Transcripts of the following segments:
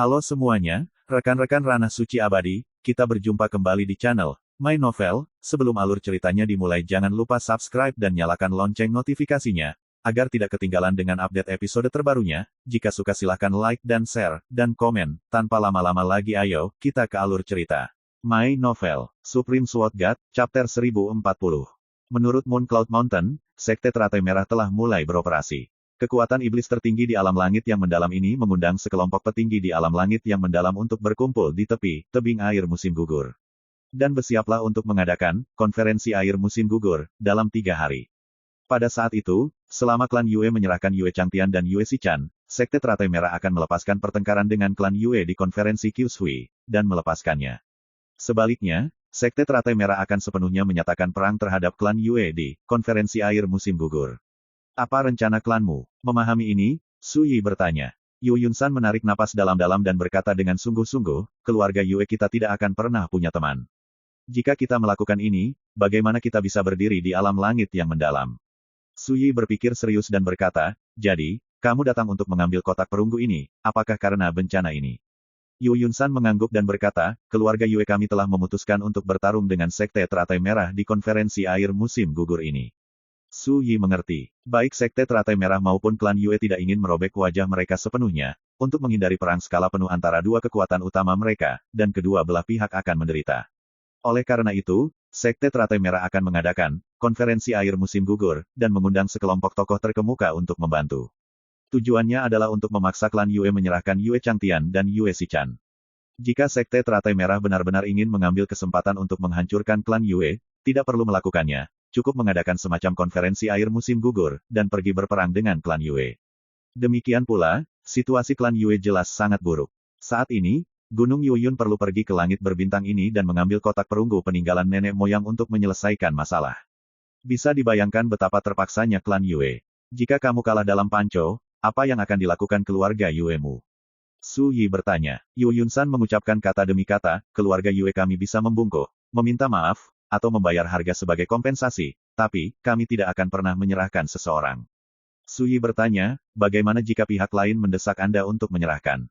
Halo semuanya, rekan-rekan Ranah Suci Abadi, kita berjumpa kembali di channel My Novel. Sebelum alur ceritanya dimulai jangan lupa subscribe dan nyalakan lonceng notifikasinya, agar tidak ketinggalan dengan update episode terbarunya. Jika suka silahkan like dan share, dan komen. Tanpa lama-lama lagi ayo, kita ke alur cerita. My Novel, Supreme Sword God, Chapter 1040. Menurut Moon Cloud Mountain, Sekte Teratai Merah telah mulai beroperasi. Kekuatan iblis tertinggi di alam langit yang mendalam ini mengundang sekelompok petinggi di alam langit yang mendalam untuk berkumpul di tepi tebing air musim gugur. Dan bersiaplah untuk mengadakan konferensi air musim gugur dalam 3 hari. Pada saat itu, selama klan Yue menyerahkan Yue Changtian dan Yue Xichan, Sekte Teratai Merah akan melepaskan pertengkaran dengan klan Yue di konferensi Kyushui, dan melepaskannya. Sebaliknya, Sekte Teratai Merah akan sepenuhnya menyatakan perang terhadap klan Yue di konferensi air musim gugur. Apa rencana klanmu? Memahami ini, Su Yi bertanya. Yu Yunsan menarik napas dalam-dalam dan berkata dengan sungguh-sungguh, keluarga Yue kita tidak akan pernah punya teman. Jika kita melakukan ini, bagaimana kita bisa berdiri di alam langit yang mendalam? Su Yi berpikir serius dan berkata, jadi, kamu datang untuk mengambil kotak perunggu ini, apakah karena bencana ini? Yu Yunsan mengangguk dan berkata, keluarga Yue kami telah memutuskan untuk bertarung dengan Sekte Teratai Merah di konferensi air musim gugur ini. Su Yi mengerti. Baik Sekte Teratai Merah maupun klan Yue tidak ingin merobek wajah mereka sepenuhnya, untuk menghindari perang skala penuh antara dua kekuatan utama mereka, dan kedua belah pihak akan menderita. Oleh karena itu, Sekte Teratai Merah akan mengadakan konferensi air musim gugur, dan mengundang sekelompok tokoh terkemuka untuk membantu. Tujuannya adalah untuk memaksa klan Yue menyerahkan Yue Changtian dan Yue Xichan. Jika Sekte Teratai Merah benar-benar ingin mengambil kesempatan untuk menghancurkan klan Yue, tidak perlu melakukannya. Cukup mengadakan semacam konferensi air musim gugur, dan pergi berperang dengan klan Yue. Demikian pula, situasi klan Yue jelas sangat buruk. Saat ini, Gunung Yuyun perlu pergi ke langit berbintang ini dan mengambil kotak perunggu peninggalan nenek moyang untuk menyelesaikan masalah. Bisa dibayangkan betapa terpaksanya klan Yue. Jika kamu kalah dalam panco, apa yang akan dilakukan keluarga Yue-mu? Su Yi bertanya. Yu Yunsan mengucapkan kata demi kata, keluarga Yue kami bisa membungkuk, meminta maaf, atau membayar harga sebagai kompensasi, tapi, kami tidak akan pernah menyerahkan seseorang. Su Yi bertanya, bagaimana jika pihak lain mendesak Anda untuk menyerahkan?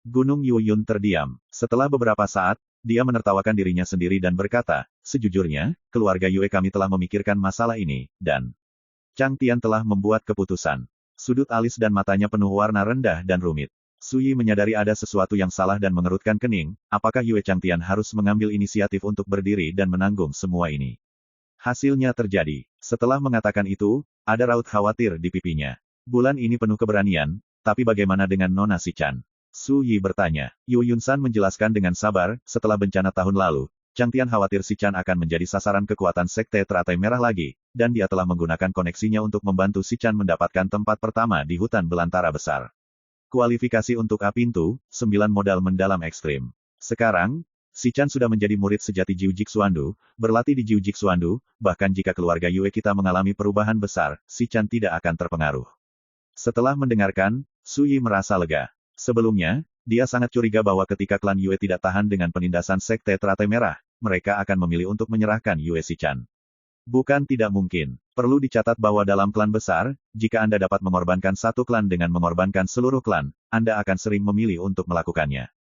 Gunung Yuyun terdiam. Setelah beberapa saat, dia menertawakan dirinya sendiri dan berkata, sejujurnya, keluarga Yue kami telah memikirkan masalah ini, dan Changtian telah membuat keputusan. Sudut alis dan matanya penuh warna rendah dan rumit. Su Yi menyadari ada sesuatu yang salah dan mengerutkan kening, apakah Yue Changtian harus mengambil inisiatif untuk berdiri dan menanggung semua ini? Hasilnya terjadi. Setelah mengatakan itu, ada raut khawatir di pipinya. Bulan ini penuh keberanian, tapi bagaimana dengan Nona Xichan? Su Yi bertanya. Yu Yunsan menjelaskan dengan sabar, setelah bencana tahun lalu, Changtian khawatir Xichan akan menjadi sasaran kekuatan Sekte Teratai Merah lagi, dan dia telah menggunakan koneksinya untuk membantu Xichan mendapatkan tempat pertama di hutan belantara besar. Kualifikasi untuk A-Pintu, 9 modal mendalam ekstrim. Sekarang, Xichan sudah menjadi murid sejati Jiu Jitsuandu, berlatih di Jiu Jitsuandu, bahkan jika keluarga Yue kita mengalami perubahan besar, Xichan tidak akan terpengaruh. Setelah mendengarkan, Su Yi merasa lega. Sebelumnya, dia sangat curiga bahwa ketika klan Yue tidak tahan dengan penindasan Sekte Teratai Merah, mereka akan memilih untuk menyerahkan Yue Xichan. Bukan tidak mungkin. Perlu dicatat bahwa dalam klan besar, jika Anda dapat mengorbankan satu klan dengan mengorbankan seluruh klan, Anda akan sering memilih untuk melakukannya.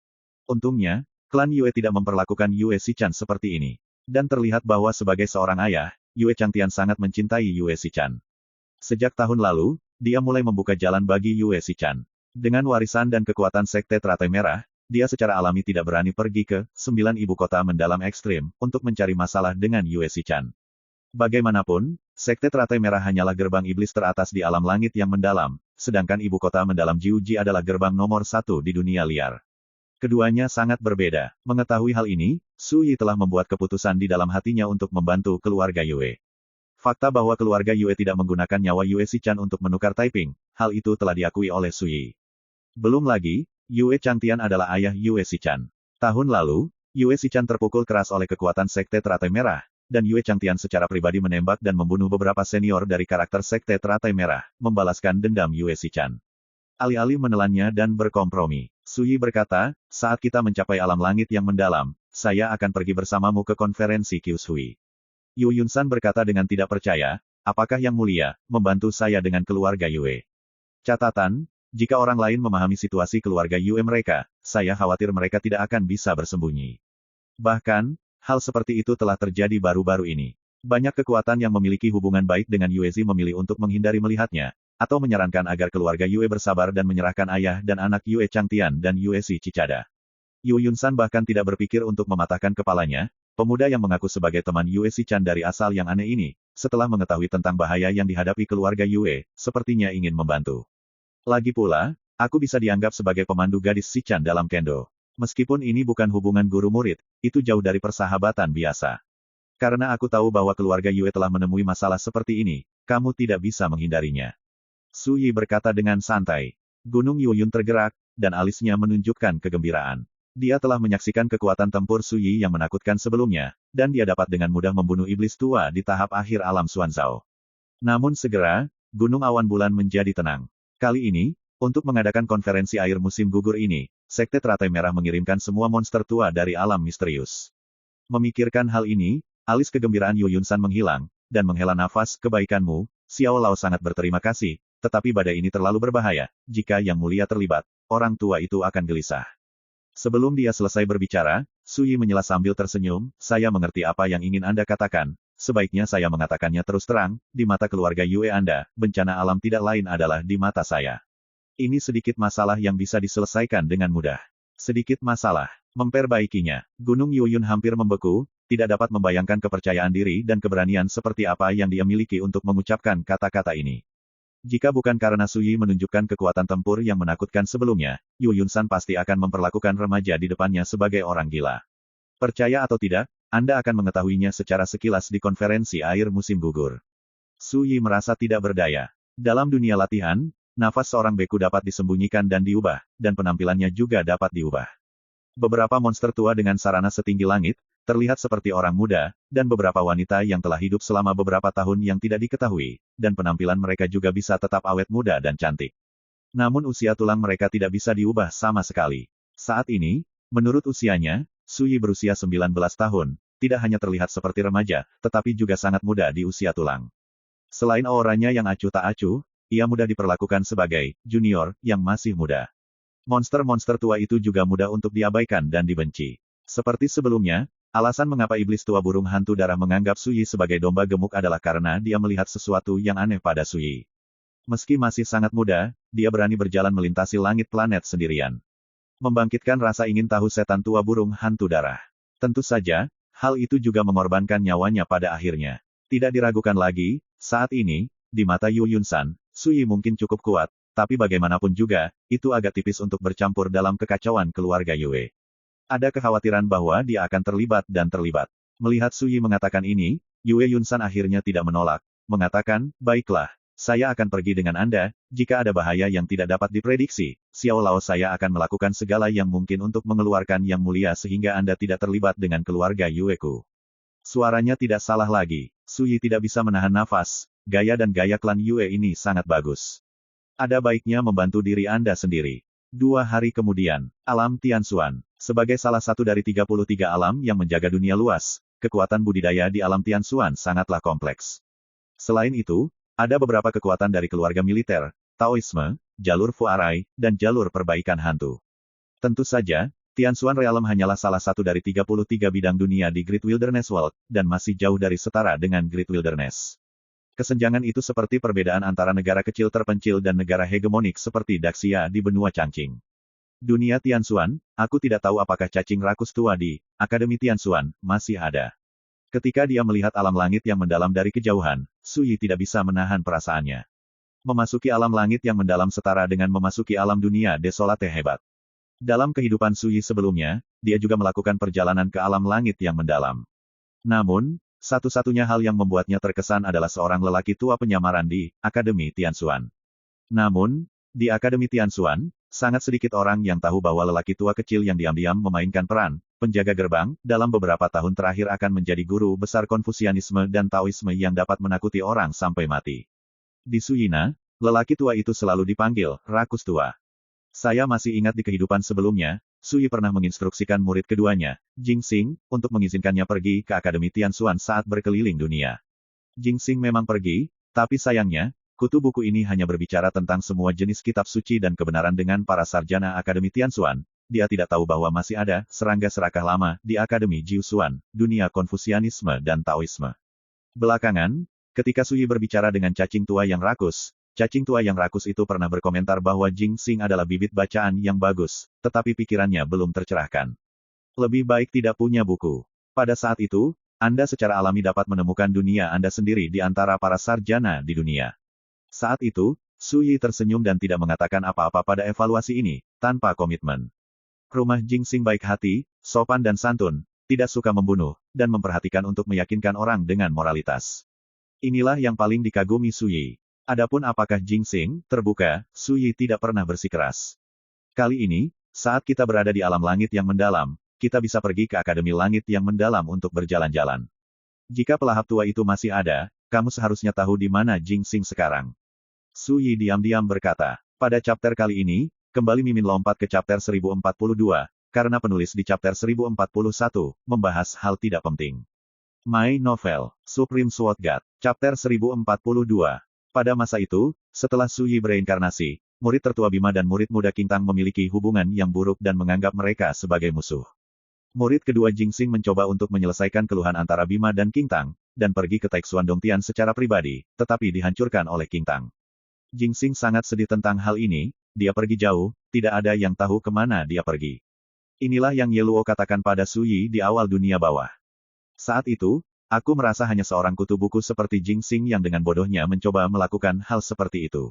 Untungnya, klan Yue tidak memperlakukan Yue Xichan seperti ini. Dan terlihat bahwa sebagai seorang ayah, Yue Changtian sangat mencintai Yue Xichan. Sejak tahun lalu, dia mulai membuka jalan bagi Yue Xichan. Dengan warisan dan kekuatan Sekte Teratai Merah, dia secara alami tidak berani pergi ke 9 ibu kota mendalam ekstrim untuk mencari masalah dengan Yue Xichan. Bagaimanapun, Sekte Teratai Merah hanyalah gerbang iblis teratas di alam langit yang mendalam, sedangkan ibu kota mendalam Jiuji adalah gerbang nomor 1 di dunia liar. Keduanya sangat berbeda. Mengetahui hal ini, Su Yi telah membuat keputusan di dalam hatinya untuk membantu keluarga Yue. Fakta bahwa keluarga Yue tidak menggunakan nyawa Yue Xichan untuk menukar Taiping, hal itu telah diakui oleh Su Yi. Belum lagi, Yue Changtian adalah ayah Yue Xichan. Tahun lalu, Yue Xichan terpukul keras oleh kekuatan Sekte Teratai Merah, dan Yue Changtian secara pribadi menembak dan membunuh beberapa senior dari karakter Sekte Teratai Merah, membalaskan dendam Yue Xichan. Alih-alih menelannya dan berkompromi, Su Yi berkata, saat kita mencapai alam langit yang mendalam, saya akan pergi bersamamu ke konferensi Kyushui. Yu Yunsan berkata dengan tidak percaya, apakah yang mulia, membantu saya dengan keluarga Yue? Catatan, Jika orang lain memahami situasi keluarga Yue mereka, saya khawatir mereka tidak akan bisa bersembunyi. Bahkan, hal seperti itu telah terjadi baru-baru ini. Banyak kekuatan yang memiliki hubungan baik dengan Yuezi memilih untuk menghindari melihatnya, atau menyarankan agar keluarga Yue bersabar dan menyerahkan ayah dan anak Yue Changtian dan Yue Si Cicada. Yu Yunsan bahkan tidak berpikir untuk mematahkan kepalanya, pemuda yang mengaku sebagai teman Yue Si Chan dari asal yang aneh ini, setelah mengetahui tentang bahaya yang dihadapi keluarga Yue, sepertinya ingin membantu. Lagi pula, aku bisa dianggap sebagai pemandu gadis Si Chan dalam kendo. Meskipun ini bukan hubungan guru-murid, itu jauh dari persahabatan biasa. Karena aku tahu bahwa keluarga Yue telah menemui masalah seperti ini, kamu tidak bisa menghindarinya. Su Yi berkata dengan santai. Gunung Yuyun tergerak, dan alisnya menunjukkan kegembiraan. Dia telah menyaksikan kekuatan tempur Su Yi yang menakutkan sebelumnya, dan dia dapat dengan mudah membunuh iblis tua di tahap akhir alam Xuanzhao. Namun segera, Gunung Awan Bulan menjadi tenang. Kali ini, untuk mengadakan konferensi air musim gugur ini, Sekte Teratai Merah mengirimkan semua monster tua dari alam misterius. Memikirkan hal ini, alis kegembiraan Yu Yunsan menghilang, dan menghela nafas, kebaikanmu, Xiao Lao sangat berterima kasih, tetapi badai ini terlalu berbahaya, jika Yang Mulia terlibat, orang tua itu akan gelisah. Sebelum dia selesai berbicara, Su Yi menyela sambil tersenyum, saya mengerti apa yang ingin Anda katakan, sebaiknya saya mengatakannya terus terang, di mata keluarga Yue Anda, bencana alam tidak lain adalah di mata saya. Ini sedikit masalah yang bisa diselesaikan dengan mudah. Sedikit masalah. Memperbaikinya, Gunung Yuyun hampir membeku, tidak dapat membayangkan kepercayaan diri dan keberanian seperti apa yang dia miliki untuk mengucapkan kata-kata ini. Jika bukan karena Su Yi menunjukkan kekuatan tempur yang menakutkan sebelumnya, Yu Yunsan pasti akan memperlakukan remaja di depannya sebagai orang gila. Percaya atau tidak, Anda akan mengetahuinya secara sekilas di konferensi air musim gugur. Su Yi merasa tidak berdaya. Dalam dunia latihan, nafas seorang beku dapat disembunyikan dan diubah, dan penampilannya juga dapat diubah. Beberapa monster tua dengan sarana setinggi langit, terlihat seperti orang muda, dan beberapa wanita yang telah hidup selama beberapa tahun yang tidak diketahui, dan penampilan mereka juga bisa tetap awet muda dan cantik. Namun usia tulang mereka tidak bisa diubah sama sekali. Saat ini, menurut usianya, Su Yi berusia 19 tahun, tidak hanya terlihat seperti remaja, tetapi juga sangat muda di usia tulang. Selain auranya yang acuh tak acuh, ia mudah diperlakukan sebagai junior yang masih muda. Monster-monster tua itu juga mudah untuk diabaikan dan dibenci. Seperti sebelumnya, alasan mengapa iblis tua burung hantu darah menganggap Su Yi sebagai domba gemuk adalah karena dia melihat sesuatu yang aneh pada Su Yi. Meski masih sangat muda, dia berani berjalan melintasi langit planet sendirian. Membangkitkan rasa ingin tahu setan tua burung hantu darah. Tentu saja, hal itu juga mengorbankan nyawanya pada akhirnya. Tidak diragukan lagi, saat ini, di mata Yu Yunsan, Su Yi mungkin cukup kuat, tapi bagaimanapun juga, itu agak tipis untuk bercampur dalam kekacauan keluarga Yue. Ada kekhawatiran bahwa dia akan terlibat dan terlibat. Melihat Su Yi mengatakan ini, Yue Yunsan akhirnya tidak menolak, mengatakan, baiklah, saya akan pergi dengan Anda, jika ada bahaya yang tidak dapat diprediksi, Xiao Lao saya akan melakukan segala yang mungkin untuk mengeluarkan Yang Mulia sehingga Anda tidak terlibat dengan keluarga Yue-ku. Suaranya tidak salah lagi, Su Yi tidak bisa menahan nafas, gaya dan gaya klan Yue ini sangat bagus. Ada baiknya membantu diri Anda sendiri. 2 hari kemudian, alam Tianxuan. Sebagai salah satu dari 33 alam yang menjaga dunia luas, kekuatan budidaya di alam Tianxuan sangatlah kompleks. Selain itu, ada beberapa kekuatan dari keluarga militer, Taoisme, jalur Fuarai, dan jalur perbaikan hantu. Tentu saja, Tianxuan Realm hanyalah salah satu dari 33 bidang dunia di Great Wilderness World, dan masih jauh dari setara dengan Great Wilderness. Kesenjangan itu seperti perbedaan antara negara kecil terpencil dan negara hegemonik seperti Daxia di benua Changqing. Dunia Tianxuan, aku tidak tahu apakah cacing rakus tua di Akademi Tianxuan masih ada. Ketika dia melihat alam langit yang mendalam dari kejauhan, Su Yi tidak bisa menahan perasaannya. Memasuki alam langit yang mendalam setara dengan memasuki alam dunia desolate hebat. Dalam kehidupan Su Yi sebelumnya, dia juga melakukan perjalanan ke alam langit yang mendalam. Namun, satu-satunya hal yang membuatnya terkesan adalah seorang lelaki tua penyamaran di Akademi Tianxuan. Namun, di Akademi Tianxuan, sangat sedikit orang yang tahu bahwa lelaki tua kecil yang diam-diam memainkan peran penjaga gerbang, dalam beberapa tahun terakhir akan menjadi guru besar Konfusianisme dan Taoisme yang dapat menakuti orang sampai mati. Di Suyina, lelaki tua itu selalu dipanggil rakus tua. Saya masih ingat di kehidupan sebelumnya, Su Yi pernah menginstruksikan murid keduanya, Jing Xing, untuk mengizinkannya pergi ke Akademi Tianxuan saat berkeliling dunia. Jing Xing memang pergi, tapi sayangnya, kutu buku ini hanya berbicara tentang semua jenis kitab suci dan kebenaran dengan para sarjana Akademi Tianxuan. Dia tidak tahu bahwa masih ada serangga serakah lama di Akademi Jiusuan, dunia Konfusianisme dan Taoisme. Belakangan, ketika Sui berbicara dengan cacing tua yang rakus, cacing tua yang rakus itu pernah berkomentar bahwa Jing Xing adalah bibit bacaan yang bagus, tetapi pikirannya belum tercerahkan. Lebih baik tidak punya buku. Pada saat itu, Anda secara alami dapat menemukan dunia Anda sendiri di antara para sarjana di dunia. Saat itu, Sui tersenyum dan tidak mengatakan apa-apa pada evaluasi ini, tanpa komitmen. Rumah Jing Xing baik hati, sopan dan santun, tidak suka membunuh, dan memperhatikan untuk meyakinkan orang dengan moralitas. Inilah yang paling dikagumi Sui. Adapun apakah Jing Xing terbuka, Sui tidak pernah bersikeras. Kali ini, saat kita berada di alam langit yang mendalam, kita bisa pergi ke Akademi Langit yang mendalam untuk berjalan-jalan. Jika pelahap tua itu masih ada, kamu seharusnya tahu di mana Jing Xing sekarang. Sui diam-diam berkata. Pada chapter kali ini, kembali Mimin lompat ke chapter 1042, karena penulis di chapter 1041, membahas hal tidak penting. My Novel, Supreme Sword God, chapter 1042. Pada masa itu, setelah Sui bereinkarnasi, murid tertua Bima dan murid muda Qingtang memiliki hubungan yang buruk dan menganggap mereka sebagai musuh. Murid kedua Jing Xing mencoba untuk menyelesaikan keluhan antara Bima dan Qingtang, dan pergi ke Taixuan Dongtian secara pribadi, tetapi dihancurkan oleh Qingtang. Jing Xing sangat sedih tentang hal ini, dia pergi jauh, tidak ada yang tahu kemana dia pergi. Inilah yang Ye Luo katakan pada Sui di awal dunia bawah. Saat itu, aku merasa hanya seorang kutu buku seperti Jing Xing yang dengan bodohnya mencoba melakukan hal seperti itu.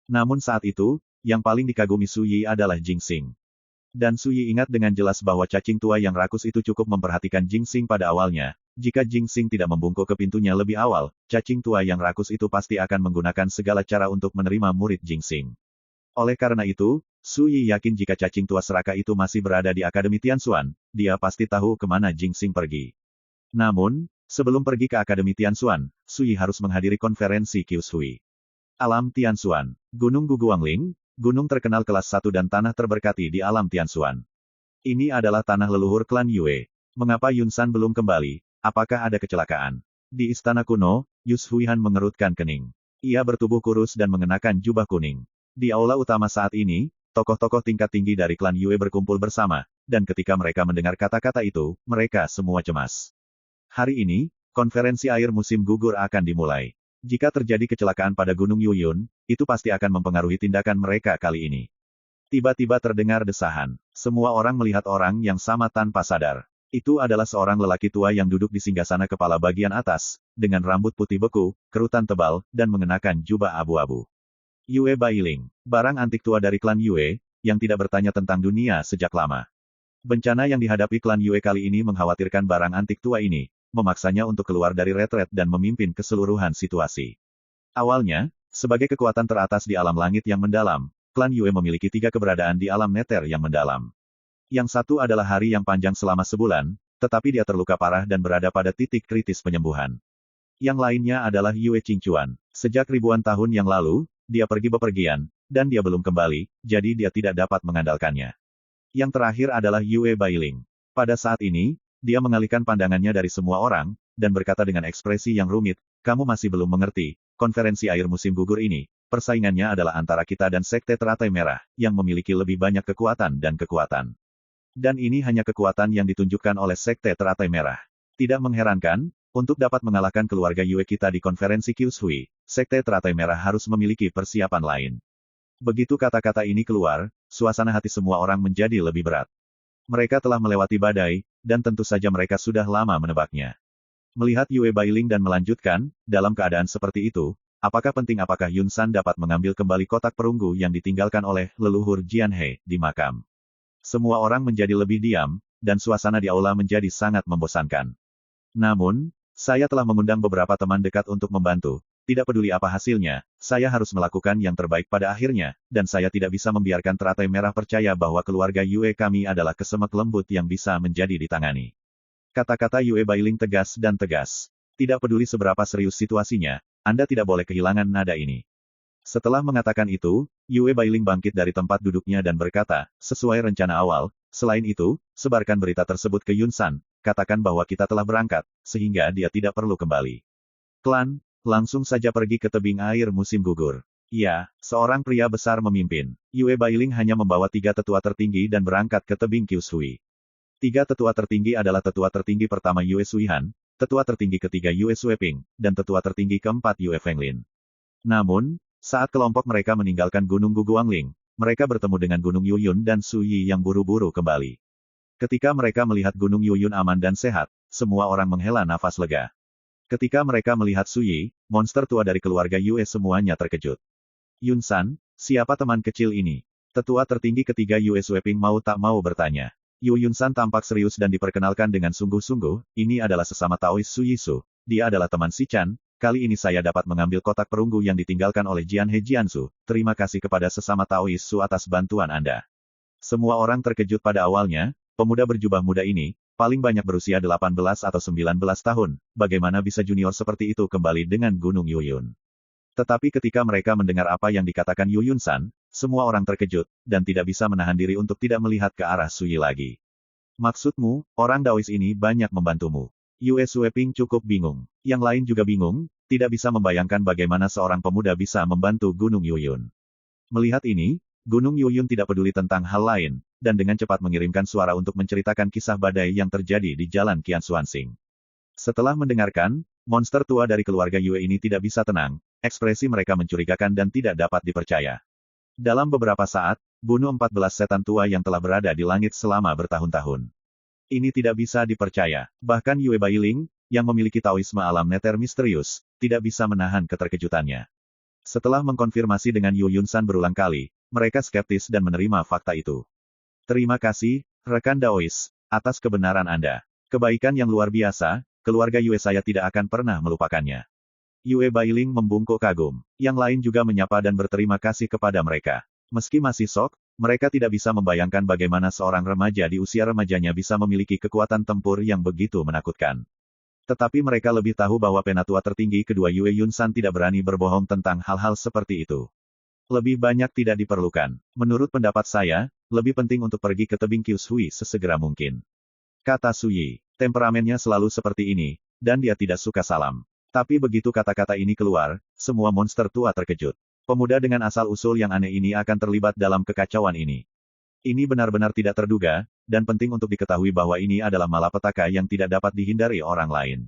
Namun saat itu, yang paling dikagumi Sui adalah Jing Xing. Dan Sui ingat dengan jelas bahwa cacing tua yang rakus itu cukup memperhatikan Jing Xing pada awalnya. Jika Jing Xing tidak membungkuk ke pintunya lebih awal, cacing tua yang rakus itu pasti akan menggunakan segala cara untuk menerima murid Jing Xing. Oleh karena itu, Sui yakin jika cacing tua serakah itu masih berada di Akademi Tianxuan, dia pasti tahu kemana Jing Xing pergi. Namun, sebelum pergi ke Akademi Tianxuan, Sui harus menghadiri konferensi Kyushui. Alam Tianxuan, Gunung Guguangling, gunung terkenal kelas 1 dan tanah terberkati di alam Tianxuan. Ini adalah tanah leluhur klan Yue. Mengapa Yunsan belum kembali? Apakah ada kecelakaan? Di istana kuno, Yus Huihan mengerutkan kening. Ia bertubuh kurus dan mengenakan jubah kuning. Di aula utama saat ini, tokoh-tokoh tingkat tinggi dari klan Yue berkumpul bersama, dan ketika mereka mendengar kata-kata itu, mereka semua cemas. Hari ini, konferensi air musim gugur akan dimulai. Jika terjadi kecelakaan pada Gunung Yuyun, itu pasti akan mempengaruhi tindakan mereka kali ini. Tiba-tiba terdengar desahan. Semua orang melihat orang yang sama tanpa sadar. Itu adalah seorang lelaki tua yang duduk di singgasana kepala bagian atas, dengan rambut putih beku, kerutan tebal, dan mengenakan jubah abu-abu. Yue Bailing, barang antik tua dari klan Yue, yang tidak bertanya tentang dunia sejak lama. Bencana yang dihadapi klan Yue kali ini mengkhawatirkan barang antik tua ini, memaksanya untuk keluar dari retret dan memimpin keseluruhan situasi. Awalnya, sebagai kekuatan teratas di alam langit yang mendalam, klan Yue memiliki 3 keberadaan di alam neter yang mendalam. Yang satu adalah hari yang panjang selama sebulan, tetapi dia terluka parah dan berada pada titik kritis penyembuhan. Yang lainnya adalah Yue Qingchuan. Sejak ribuan tahun yang lalu, dia pergi bepergian, dan dia belum kembali, jadi dia tidak dapat mengandalkannya. Yang terakhir adalah Yue Bailing. Pada saat ini, dia mengalihkan pandangannya dari semua orang, dan berkata dengan ekspresi yang rumit, kamu masih belum mengerti, konferensi air musim gugur ini, persaingannya adalah antara kita dan Sekte Teratai Merah, yang memiliki lebih banyak kekuatan dan kekuatan. Dan ini hanya kekuatan yang ditunjukkan oleh Sekte Teratai Merah. Tidak mengherankan, untuk dapat mengalahkan keluarga Yue kita di konferensi Kyushui, Sekte Teratai Merah harus memiliki persiapan lain. Begitu kata-kata ini keluar, suasana hati semua orang menjadi lebih berat. Mereka telah melewati badai, dan tentu saja mereka sudah lama menebaknya. Melihat Yue Bailing dan melanjutkan, dalam keadaan seperti itu, apakah Yunsan dapat mengambil kembali kotak perunggu yang ditinggalkan oleh leluhur Jianhe di makam? Semua orang menjadi lebih diam, dan suasana di aula menjadi sangat membosankan. Namun, saya telah mengundang beberapa teman dekat untuk membantu. Tidak peduli apa hasilnya, saya harus melakukan yang terbaik pada akhirnya, dan saya tidak bisa membiarkan Teratai Merah percaya bahwa keluarga Yue kami adalah kesemek lembut yang bisa menjadi ditangani. Kata-kata Yue Bailing tegas dan tegas. Tidak peduli seberapa serius situasinya, Anda tidak boleh kehilangan nada ini. Setelah mengatakan itu, Yue Bailing bangkit dari tempat duduknya dan berkata, sesuai rencana awal, selain itu, sebarkan berita tersebut ke Yunsan, katakan bahwa kita telah berangkat, sehingga dia tidak perlu kembali. Klan langsung saja pergi ke tebing air musim gugur. Ya, seorang pria besar memimpin. Yue Bailing hanya membawa 3 tetua tertinggi dan berangkat ke tebing Kyushui. 3 tetua tertinggi adalah tetua tertinggi pertama Yue Suihan, tetua tertinggi ketiga Yue Sueping, dan tetua tertinggi keempat Yue Fenglin. Namun, saat kelompok mereka meninggalkan Gunung Guguangling, mereka bertemu dengan Gunung Yuyun dan Su Yi yang buru-buru kembali. Ketika mereka melihat Gunung Yuyun aman dan sehat, semua orang menghela nafas lega. Ketika mereka melihat Su Yi, monster tua dari keluarga Yue semuanya terkejut. Yun-san, siapa teman kecil ini? Tetua tertinggi ketiga Yue Sueping mau tak mau bertanya. Yu Yun-san tampak serius dan diperkenalkan dengan sungguh-sungguh, ini adalah sesama Taois Su Yisu. Dia adalah teman Si Chan. Kali ini saya dapat mengambil kotak perunggu yang ditinggalkan oleh Jian He Jiansu. Terima kasih kepada sesama Taois Su atas bantuan Anda. Semua orang terkejut pada awalnya, pemuda berjubah muda ini, paling banyak berusia 18 atau 19 tahun, bagaimana bisa junior seperti itu kembali dengan Gunung Yuyun. Tetapi ketika mereka mendengar apa yang dikatakan Yu Yun-san, semua orang terkejut, dan tidak bisa menahan diri untuk tidak melihat ke arah Su Yi lagi. Maksudmu, orang Daois ini banyak membantumu. Yue Sueping cukup bingung. Yang lain juga bingung, tidak bisa membayangkan bagaimana seorang pemuda bisa membantu Gunung Yuyun. Melihat ini, Gunung Yuyun tidak peduli tentang hal lain, dan dengan cepat mengirimkan suara untuk menceritakan kisah badai yang terjadi di Jalan Qianshuansing. Setelah mendengarkan, monster tua dari keluarga Yue ini tidak bisa tenang, ekspresi mereka mencurigakan dan tidak dapat dipercaya. Dalam beberapa saat, bunuh 14 setan tua yang telah berada di langit selama bertahun-tahun. Ini tidak bisa dipercaya. Bahkan Yue Bailing, yang memiliki Taoisme alam neter misterius, tidak bisa menahan keterkejutannya. Setelah mengkonfirmasi dengan Yu Yun-san berulang kali, mereka skeptis dan menerima fakta itu. Terima kasih, rekan Daois, atas kebenaran Anda. Kebaikan yang luar biasa, keluarga Yue saya tidak akan pernah melupakannya. Yue Bailing membungkuk kagum. Yang lain juga menyapa dan berterima kasih kepada mereka. Meski masih sok, mereka tidak bisa membayangkan bagaimana seorang remaja di usia remajanya bisa memiliki kekuatan tempur yang begitu menakutkan. Tetapi mereka lebih tahu bahwa penatua tertinggi kedua Yue Yun-san tidak berani berbohong tentang hal-hal seperti itu. Lebih banyak tidak diperlukan. Menurut pendapat saya, lebih penting untuk pergi ke tebing Kyushui sesegera mungkin. Kata Su Yi. Temperamennya selalu seperti ini, dan dia tidak suka salam. Tapi begitu kata-kata ini keluar, semua monster tua terkejut. Pemuda dengan asal-usul yang aneh ini akan terlibat dalam kekacauan ini. Ini benar-benar tidak terduga, dan penting untuk diketahui bahwa ini adalah malapetaka yang tidak dapat dihindari orang lain.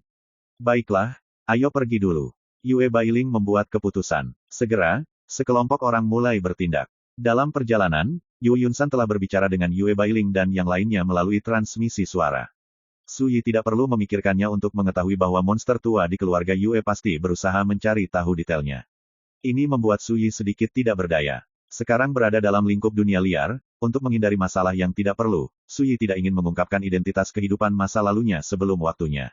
Baiklah, ayo pergi dulu. Yue Bailing membuat keputusan. Segera, sekelompok orang mulai bertindak. Dalam perjalanan, Yu Yun-san telah berbicara dengan Yue Bailing dan yang lainnya melalui transmisi suara. Su Yi tidak perlu memikirkannya untuk mengetahui bahwa monster tua di keluarga Yue pasti berusaha mencari tahu detailnya. Ini membuat Su Yi sedikit tidak berdaya. Sekarang berada dalam lingkup dunia liar, untuk menghindari masalah yang tidak perlu, Su Yi tidak ingin mengungkapkan identitas kehidupan masa lalunya sebelum waktunya.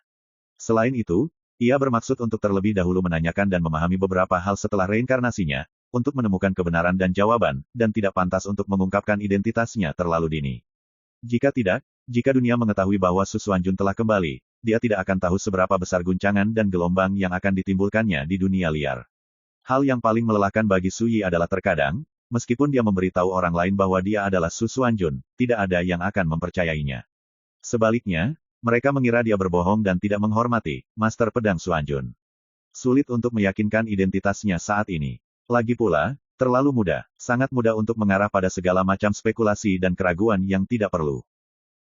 Selain itu, ia bermaksud untuk terlebih dahulu menanyakan dan memahami beberapa hal setelah reinkarnasinya, untuk menemukan kebenaran dan jawaban, dan tidak pantas untuk mengungkapkan identitasnya terlalu dini. Jika tidak, jika dunia mengetahui bahwa Su Xuanjun telah kembali, dia tidak akan tahu seberapa besar guncangan dan gelombang yang akan ditimbulkannya di dunia liar. Hal yang paling melelahkan bagi Su Yi adalah terkadang, meskipun dia memberitahu orang lain bahwa dia adalah Su Xuanjun, tidak ada yang akan mempercayainya. Sebaliknya, mereka mengira dia berbohong dan tidak menghormati Master Pedang Xuanjun. Sulit untuk meyakinkan identitasnya saat ini. Lagi pula, terlalu mudah, sangat mudah untuk mengarah pada segala macam spekulasi dan keraguan yang tidak perlu.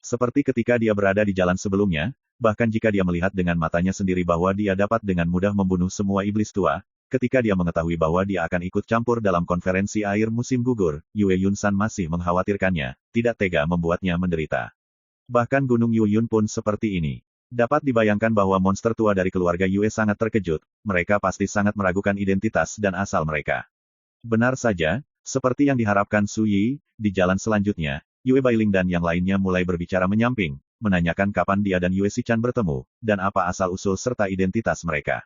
Seperti ketika dia berada di jalan sebelumnya, bahkan jika dia melihat dengan matanya sendiri bahwa dia dapat dengan mudah membunuh semua iblis tua, ketika dia mengetahui bahwa dia akan ikut campur dalam konferensi air musim gugur, Yue Yun-san masih mengkhawatirkannya, tidak tega membuatnya menderita. Bahkan Gunung Yuyun pun seperti ini. Dapat dibayangkan bahwa monster tua dari keluarga Yue sangat terkejut, mereka pasti sangat meragukan identitas dan asal mereka. Benar saja, seperti yang diharapkan Su Yi, di jalan selanjutnya, Yue Bailing dan yang lainnya mulai berbicara menyamping, menanyakan kapan dia dan Yue Sichan bertemu, dan apa asal-usul serta identitas mereka.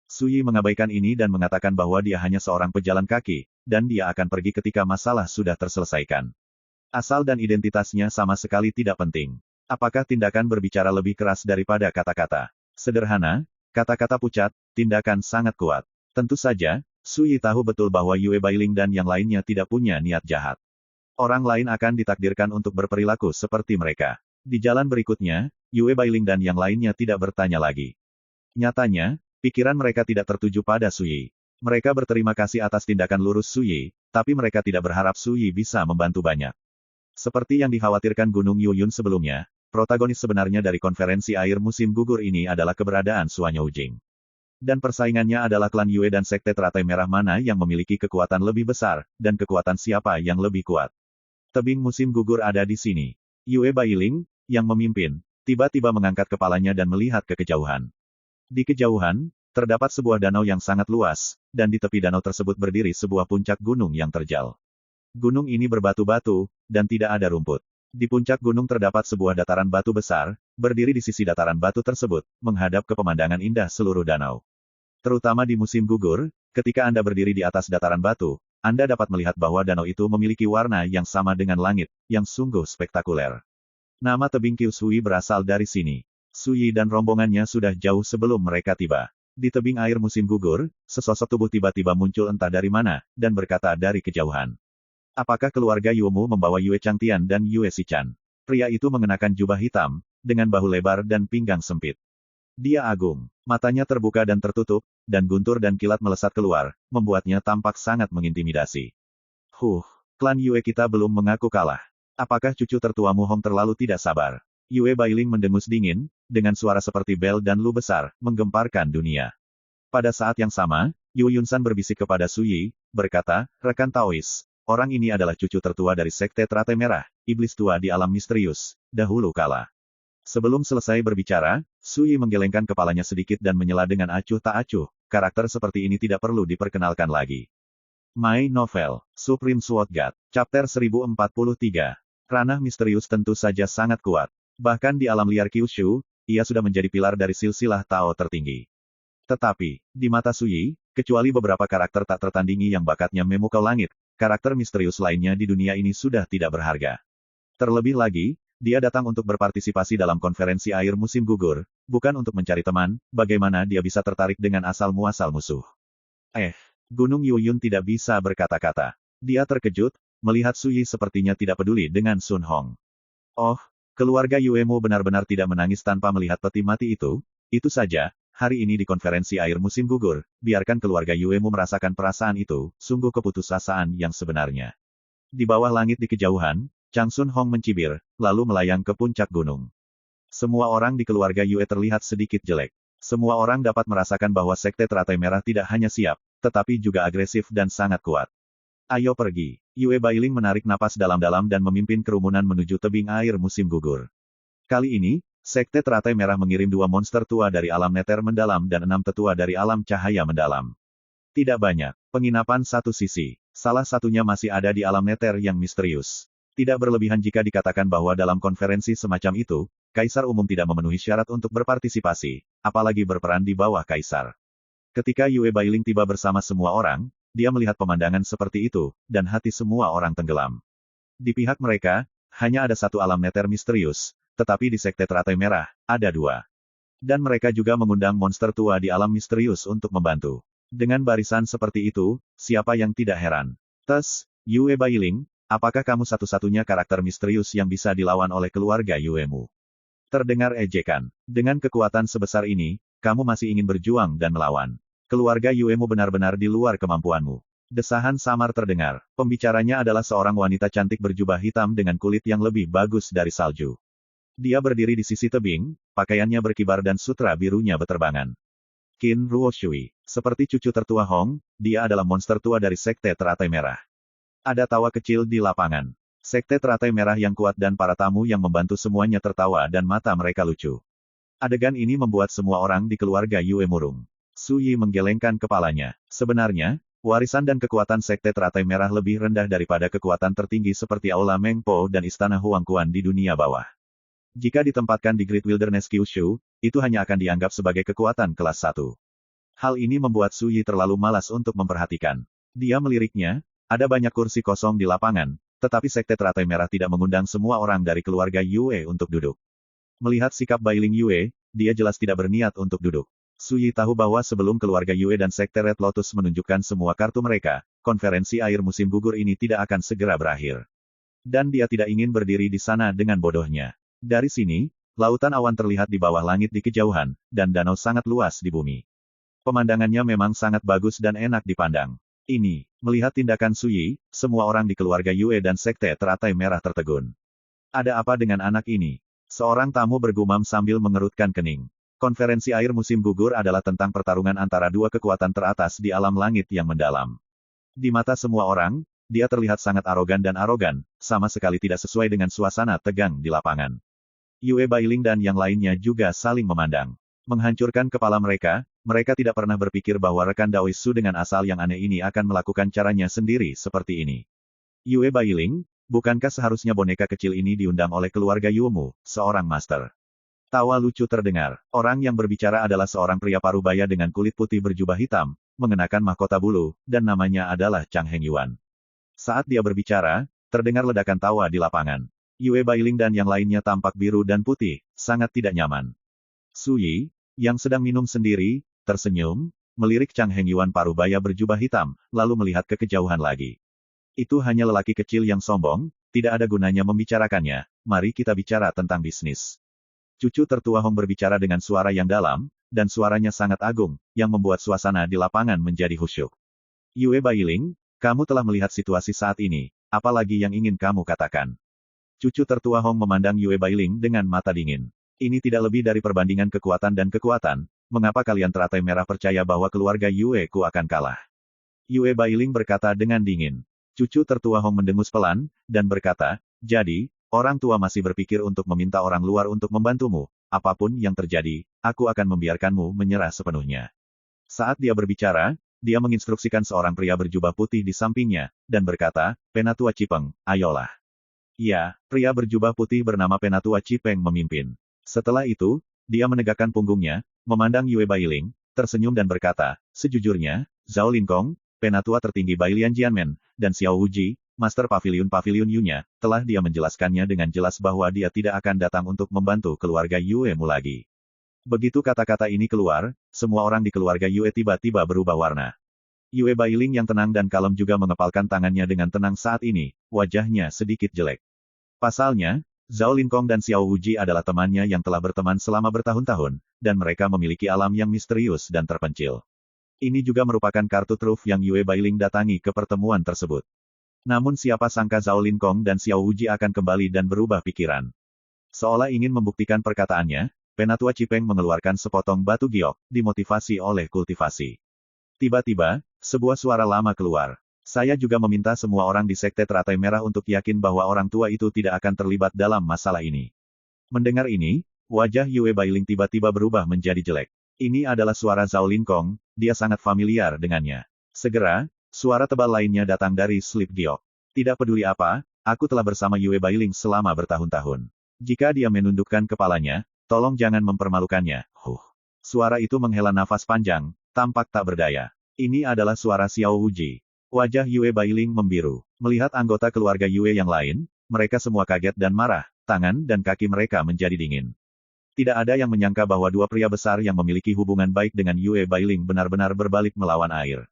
Su Yi mengabaikan ini dan mengatakan bahwa dia hanya seorang pejalan kaki, dan dia akan pergi ketika masalah sudah terselesaikan. Asal dan identitasnya sama sekali tidak penting. Apakah tindakan berbicara lebih keras daripada kata-kata? Sederhana, kata-kata pucat, tindakan sangat kuat. Tentu saja, Su Yi tahu betul bahwa Yue Bailing dan yang lainnya tidak punya niat jahat. Orang lain akan ditakdirkan untuk berperilaku seperti mereka. Di jalan berikutnya, Yue Bailing dan yang lainnya tidak bertanya lagi. Nyatanya, Pikiran mereka tidak tertuju pada Suyi. Mereka berterima kasih atas tindakan lurus Suyi, tapi mereka tidak berharap Suyi bisa membantu banyak. Seperti yang dikhawatirkan Gunung Yuyun sebelumnya, protagonis sebenarnya dari konferensi air musim gugur ini adalah keberadaan Suanyo Ujing. Dan persaingannya adalah klan Yue dan Sekte Teratai Merah mana yang memiliki kekuatan lebih besar, dan kekuatan siapa yang lebih kuat. Tebing musim gugur ada di sini. Yue Bailing, yang memimpin, tiba-tiba mengangkat kepalanya dan melihat ke kejauhan. Di kejauhan, terdapat sebuah danau yang sangat luas, dan di tepi danau tersebut berdiri sebuah puncak gunung yang terjal. Gunung ini berbatu-batu, dan tidak ada rumput. Di puncak gunung terdapat sebuah dataran batu besar, berdiri di sisi dataran batu tersebut, menghadap ke pemandangan indah seluruh danau. Terutama di musim gugur, ketika Anda berdiri di atas dataran batu, Anda dapat melihat bahwa danau itu memiliki warna yang sama dengan langit, yang sungguh spektakuler. Nama tebing Kyushui berasal dari sini. Suyi dan rombongannya sudah jauh sebelum mereka tiba. Di tebing air musim gugur, sesosok tubuh tiba-tiba muncul entah dari mana, dan berkata dari kejauhan. Apakah keluarga Yuemu membawa Yue Changtian dan Yue Shichan? Pria itu mengenakan jubah hitam, dengan bahu lebar dan pinggang sempit. Dia agung. Matanya terbuka dan tertutup, dan guntur dan kilat melesat keluar, membuatnya tampak sangat mengintimidasi. Klan Yue kita belum mengaku kalah. Apakah cucu tertuamu Hong terlalu tidak sabar? Yue Bailing mendengus dingin, dengan suara seperti bel dan lu besar, menggemparkan dunia. Pada saat yang sama, Yu Yunsan berbisik kepada Suyi, berkata, rekan Taois. Orang ini adalah cucu tertua dari Sekte Teratai Merah, iblis tua di alam misterius, dahulu kala. Sebelum selesai berbicara, Suyi menggelengkan kepalanya sedikit dan menyela dengan acuh tak acuh, karakter seperti ini tidak perlu diperkenalkan lagi. My Novel, Supreme Sword God, Chapter 1043. Ranah misterius tentu saja sangat kuat. Bahkan di alam liar Kyushu, ia sudah menjadi pilar dari silsilah Tao tertinggi. Tetapi, di mata Suyi, kecuali beberapa karakter tak tertandingi yang bakatnya memukau langit, karakter misterius lainnya di dunia ini sudah tidak berharga. Terlebih lagi, dia datang untuk berpartisipasi dalam konferensi air musim gugur, bukan untuk mencari teman, bagaimana dia bisa tertarik dengan asal-muasal musuh. Gunung Yuyun tidak bisa berkata-kata. Dia terkejut, melihat Suyi sepertinya tidak peduli dengan Sun Hong. Oh, keluarga Yuemu benar-benar tidak menangis tanpa melihat peti mati itu saja. Hari ini di konferensi air musim gugur, biarkan keluarga Yuemu merasakan perasaan itu, sungguh keputusasaan yang sebenarnya. Di bawah langit di kejauhan, Chang Sun Hong mencibir, lalu melayang ke puncak gunung. Semua orang di keluarga Yue terlihat sedikit jelek. Semua orang dapat merasakan bahwa Sekte Teratai Merah tidak hanya siap, tetapi juga agresif dan sangat kuat. Ayo pergi. Yue Bailing menarik napas dalam-dalam dan memimpin kerumunan menuju tebing air musim gugur. Kali ini, Sekte Teratai Merah mengirim 2 monster tua dari alam neter mendalam dan 6 tetua dari alam cahaya mendalam. Tidak banyak. Penginapan satu sisi. Salah satunya masih ada di alam neter yang misterius. Tidak berlebihan jika dikatakan bahwa dalam konferensi semacam itu, Kaisar Umum tidak memenuhi syarat untuk berpartisipasi, apalagi berperan di bawah Kaisar. Ketika Yue Bailing tiba bersama semua orang, dia melihat pemandangan seperti itu, dan hati semua orang tenggelam. Di pihak mereka, hanya ada satu alam neter misterius, tetapi di Sekte Teratai Merah, ada 2. Dan mereka juga mengundang monster tua di alam misterius untuk membantu. Dengan barisan seperti itu, siapa yang tidak heran? Yue Bailing, apakah kamu satu-satunya karakter misterius yang bisa dilawan oleh keluarga Yuemu? Terdengar ejekan. Dengan kekuatan sebesar ini, kamu masih ingin berjuang dan melawan. Keluarga Yuemu benar-benar di luar kemampuanmu. Desahan samar terdengar. Pembicaranya adalah seorang wanita cantik berjubah hitam dengan kulit yang lebih bagus dari salju. Dia berdiri di sisi tebing, pakaiannya berkibar dan sutra birunya beterbangan. Qin Ruoshui. Seperti cucu tertua Hong, dia adalah monster tua dari Sekte Teratai Merah. Ada tawa kecil di lapangan. Sekte Teratai Merah yang kuat dan para tamu yang membantu semuanya tertawa dan mata mereka lucu. Adegan ini membuat semua orang di keluarga Yue murung. Suyi menggelengkan kepalanya. Sebenarnya, warisan dan kekuatan Sekte Teratai Merah lebih rendah daripada kekuatan tertinggi seperti Aula Mengpo dan Istana Huangquan di dunia bawah. Jika ditempatkan di Great Wilderness Kyushu, itu hanya akan dianggap sebagai kekuatan kelas 1. Hal ini membuat Suyi terlalu malas untuk memperhatikan. Dia meliriknya, ada banyak kursi kosong di lapangan, tetapi Sekte Teratai Merah tidak mengundang semua orang dari keluarga Yue untuk duduk. Melihat sikap Bailing Yue, dia jelas tidak berniat untuk duduk. Suyi tahu bahwa sebelum keluarga Yue dan Sekte Red Lotus menunjukkan semua kartu mereka, konferensi air musim gugur ini tidak akan segera berakhir. Dan dia tidak ingin berdiri di sana dengan bodohnya. Dari sini, lautan awan terlihat di bawah langit di kejauhan, dan danau sangat luas di bumi. Pemandangannya memang sangat bagus dan enak dipandang. Melihat tindakan Su Yi, semua orang di keluarga Yue dan Sekte Teratai Merah tertegun. Ada apa dengan anak ini? Seorang tamu bergumam sambil mengerutkan kening. Konferensi air musim gugur adalah tentang pertarungan antara dua kekuatan teratas di alam langit yang mendalam. Di mata semua orang, dia terlihat sangat arogan dan arogan, sama sekali tidak sesuai dengan suasana tegang di lapangan. Yue Bailing dan yang lainnya juga saling memandang. Menghancurkan kepala mereka, mereka tidak pernah berpikir bahwa rekan Daoisu dengan asal yang aneh ini akan melakukan caranya sendiri seperti ini. Yue Bailing, bukankah seharusnya boneka kecil ini diundang oleh keluarga Yuemu, seorang master? Tawa lucu terdengar. Orang yang berbicara adalah seorang pria parubaya dengan kulit putih berjubah hitam, mengenakan mahkota bulu, dan namanya adalah Chang Hengyuan. Saat dia berbicara, terdengar ledakan tawa di lapangan. Yue Bailing dan yang lainnya tampak biru dan putih, sangat tidak nyaman. Su Yi, yang sedang minum sendiri, tersenyum, melirik Chang Hengyuan parubaya berjubah hitam, lalu melihat ke kejauhan lagi. Itu hanya lelaki kecil yang sombong, tidak ada gunanya membicarakannya, mari kita bicara tentang bisnis. Cucu tertua Hong berbicara dengan suara yang dalam, dan suaranya sangat agung, yang membuat suasana di lapangan menjadi khusyuk. Yue Bailing, kamu telah melihat situasi saat ini, apalagi yang ingin kamu katakan? Cucu tertua Hong memandang Yue Bailing dengan mata dingin. Ini tidak lebih dari perbandingan kekuatan dan kekuatan, mengapa kalian Teratai Merah percaya bahwa keluarga Yue Ku akan kalah? Yue Bailing berkata dengan dingin. Cucu tertua Hong mendengus pelan, dan berkata, jadi, orang tua masih berpikir untuk meminta orang luar untuk membantumu, apapun yang terjadi, aku akan membiarkanmu menyerah sepenuhnya. Saat dia berbicara, dia menginstruksikan seorang pria berjubah putih di sampingnya, dan berkata, Penatua Cipeng, ayolah. Ya, pria berjubah putih bernama Penatua Cipeng memimpin. Setelah itu, dia menegakkan punggungnya, memandang Yue Bailing, tersenyum dan berkata, sejujurnya, Zhao Linkong, Penatua tertinggi Bailian Jianmen, dan Xiao Wuji, Master Pavilion Yu-nya, telah dia menjelaskannya dengan jelas bahwa dia tidak akan datang untuk membantu keluarga Yue Mu lagi. Begitu kata-kata ini keluar, semua orang di keluarga Yue tiba-tiba berubah warna. Yue Bailing yang tenang dan kalem juga mengepalkan tangannya dengan tenang saat ini, wajahnya sedikit jelek. Pasalnya, Zhao Linkong dan Xiao Wuji adalah temannya yang telah berteman selama bertahun-tahun, dan mereka memiliki alam yang misterius dan terpencil. Ini juga merupakan kartu truf yang Yue Bailing datangi ke pertemuan tersebut. Namun siapa sangka Zhao Linkong dan Xiao Wuji akan kembali dan berubah pikiran. Seolah ingin membuktikan perkataannya, Penatua Cipeng mengeluarkan sepotong batu giok, dimotivasi oleh kultivasi. Tiba-tiba, sebuah suara lama keluar. Saya juga meminta semua orang di Sekte Teratai Merah untuk yakin bahwa orang tua itu tidak akan terlibat dalam masalah ini. Mendengar ini, wajah Yue Bailing tiba-tiba berubah menjadi jelek. Ini adalah suara Zhao Linkong, dia sangat familiar dengannya. Segera, suara tebal lainnya datang dari Slip Giok. Tidak peduli apa, aku telah bersama Yue Bailing selama bertahun-tahun. Jika dia menundukkan kepalanya, tolong jangan mempermalukannya. Suara itu menghela nafas panjang, tampak tak berdaya. Ini adalah suara Xiao Wuji. Wajah Yue Bailing membiru. Melihat anggota keluarga Yue yang lain, mereka semua kaget dan marah, tangan dan kaki mereka menjadi dingin. Tidak ada yang menyangka bahwa dua pria besar yang memiliki hubungan baik dengan Yue Bailing benar-benar berbalik melawan air.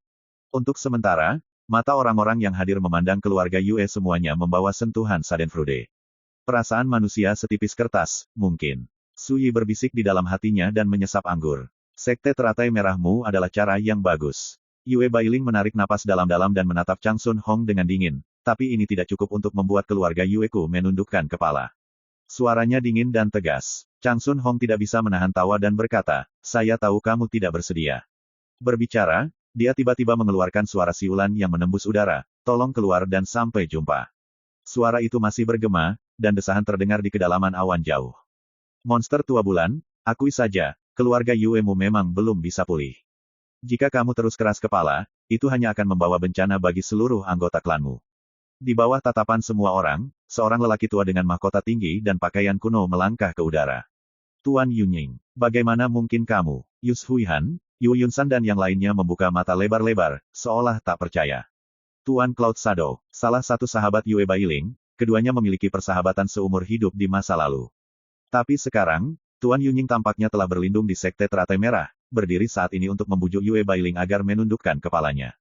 Untuk sementara, mata orang-orang yang hadir memandang keluarga Yue semuanya membawa sentuhan Schadenfreude. Perasaan manusia setipis kertas, mungkin. Su Yi berbisik di dalam hatinya dan menyesap anggur. Sekte Teratai Merahmu adalah cara yang bagus. Yue Bailing menarik napas dalam-dalam dan menatap Chang Sun Hong dengan dingin, tapi ini tidak cukup untuk membuat keluarga Yue Ku menundukkan kepala. Suaranya dingin dan tegas. Chang Sun Hong tidak bisa menahan tawa dan berkata, saya tahu kamu tidak bersedia. Berbicara, dia tiba-tiba mengeluarkan suara siulan yang menembus udara, tolong keluar dan sampai jumpa. Suara itu masih bergema, dan desahan terdengar di kedalaman awan jauh. Monster tua bulan, akui saja, keluarga Yue Mu memang belum bisa pulih. Jika kamu terus keras kepala, itu hanya akan membawa bencana bagi seluruh anggota klanmu. Di bawah tatapan semua orang, seorang lelaki tua dengan mahkota tinggi dan pakaian kuno melangkah ke udara. Tuan Yunying, bagaimana mungkin kamu? Yus Huihan, Yu Yunsan dan yang lainnya membuka mata lebar-lebar, seolah tak percaya. Tuan Cloud Shadow, salah satu sahabat Yue Bailing, keduanya memiliki persahabatan seumur hidup di masa lalu. Tapi sekarang, Tuan Yunying tampaknya telah berlindung di Sekte Teratai Merah, berdiri saat ini untuk membujuk Yue Bailing agar menundukkan kepalanya.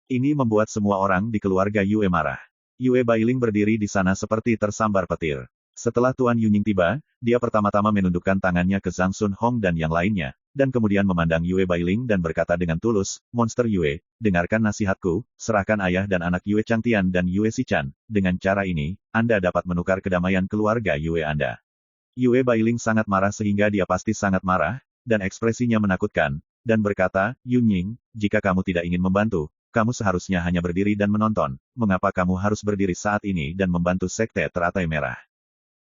Ini membuat semua orang di keluarga Yue marah. Yue Bailing berdiri di sana seperti tersambar petir. Setelah Tuan Yunying tiba, dia pertama-tama menundukkan tangannya ke Zhang Sun Hong dan yang lainnya, dan kemudian memandang Yue Bailing dan berkata dengan tulus, Monster Yue, dengarkan nasihatku, serahkan ayah dan anak Yue Changtian dan Yue Xichan. Dengan cara ini, Anda dapat menukar kedamaian keluarga Yue Anda. Yue Bailing sangat marah sehingga dia pasti sangat marah, dan ekspresinya menakutkan, dan berkata, Yunying, jika kamu tidak ingin membantu, kamu seharusnya hanya berdiri dan menonton. Mengapa kamu harus berdiri saat ini dan membantu Sekte Teratai Merah?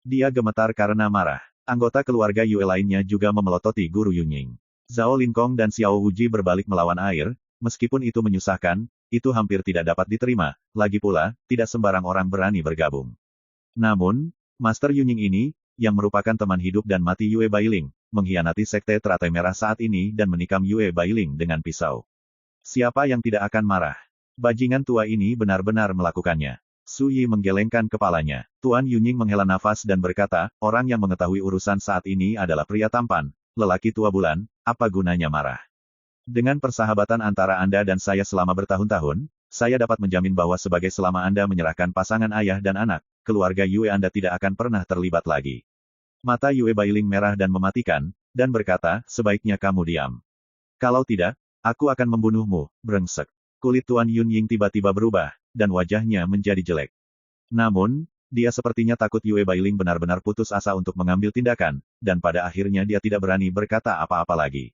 Dia gemetar karena marah. Anggota keluarga Yue lainnya juga memelototi Guru Yunying. Zhao Linkong dan Xiao Wuji berbalik melawan air, meskipun itu menyusahkan, itu hampir tidak dapat diterima, lagi pula, tidak sembarang orang berani bergabung. Namun, Master Yunying ini, yang merupakan teman hidup dan mati Yue Bailing, mengkhianati Sekte Teratai Merah saat ini dan menikam Yue Bailing dengan pisau. Siapa yang tidak akan marah? Bajingan tua ini benar-benar melakukannya. Su Yi menggelengkan kepalanya. Tuan Yunying menghela nafas dan berkata, orang yang mengetahui urusan saat ini adalah pria tampan, lelaki tua bulan, apa gunanya marah? Dengan persahabatan antara Anda dan saya selama bertahun-tahun, saya dapat menjamin bahwa sebagai selama Anda menyerahkan pasangan ayah dan anak, keluarga Yue Anda tidak akan pernah terlibat lagi. Mata Yue Bailing merah dan mematikan, dan berkata, sebaiknya kamu diam. Kalau tidak, aku akan membunuhmu, brengsek. Kulit Tuan Yunying tiba-tiba berubah, dan wajahnya menjadi jelek. Namun, dia sepertinya takut Yue Bailing benar-benar putus asa untuk mengambil tindakan, dan pada akhirnya dia tidak berani berkata apa-apa lagi.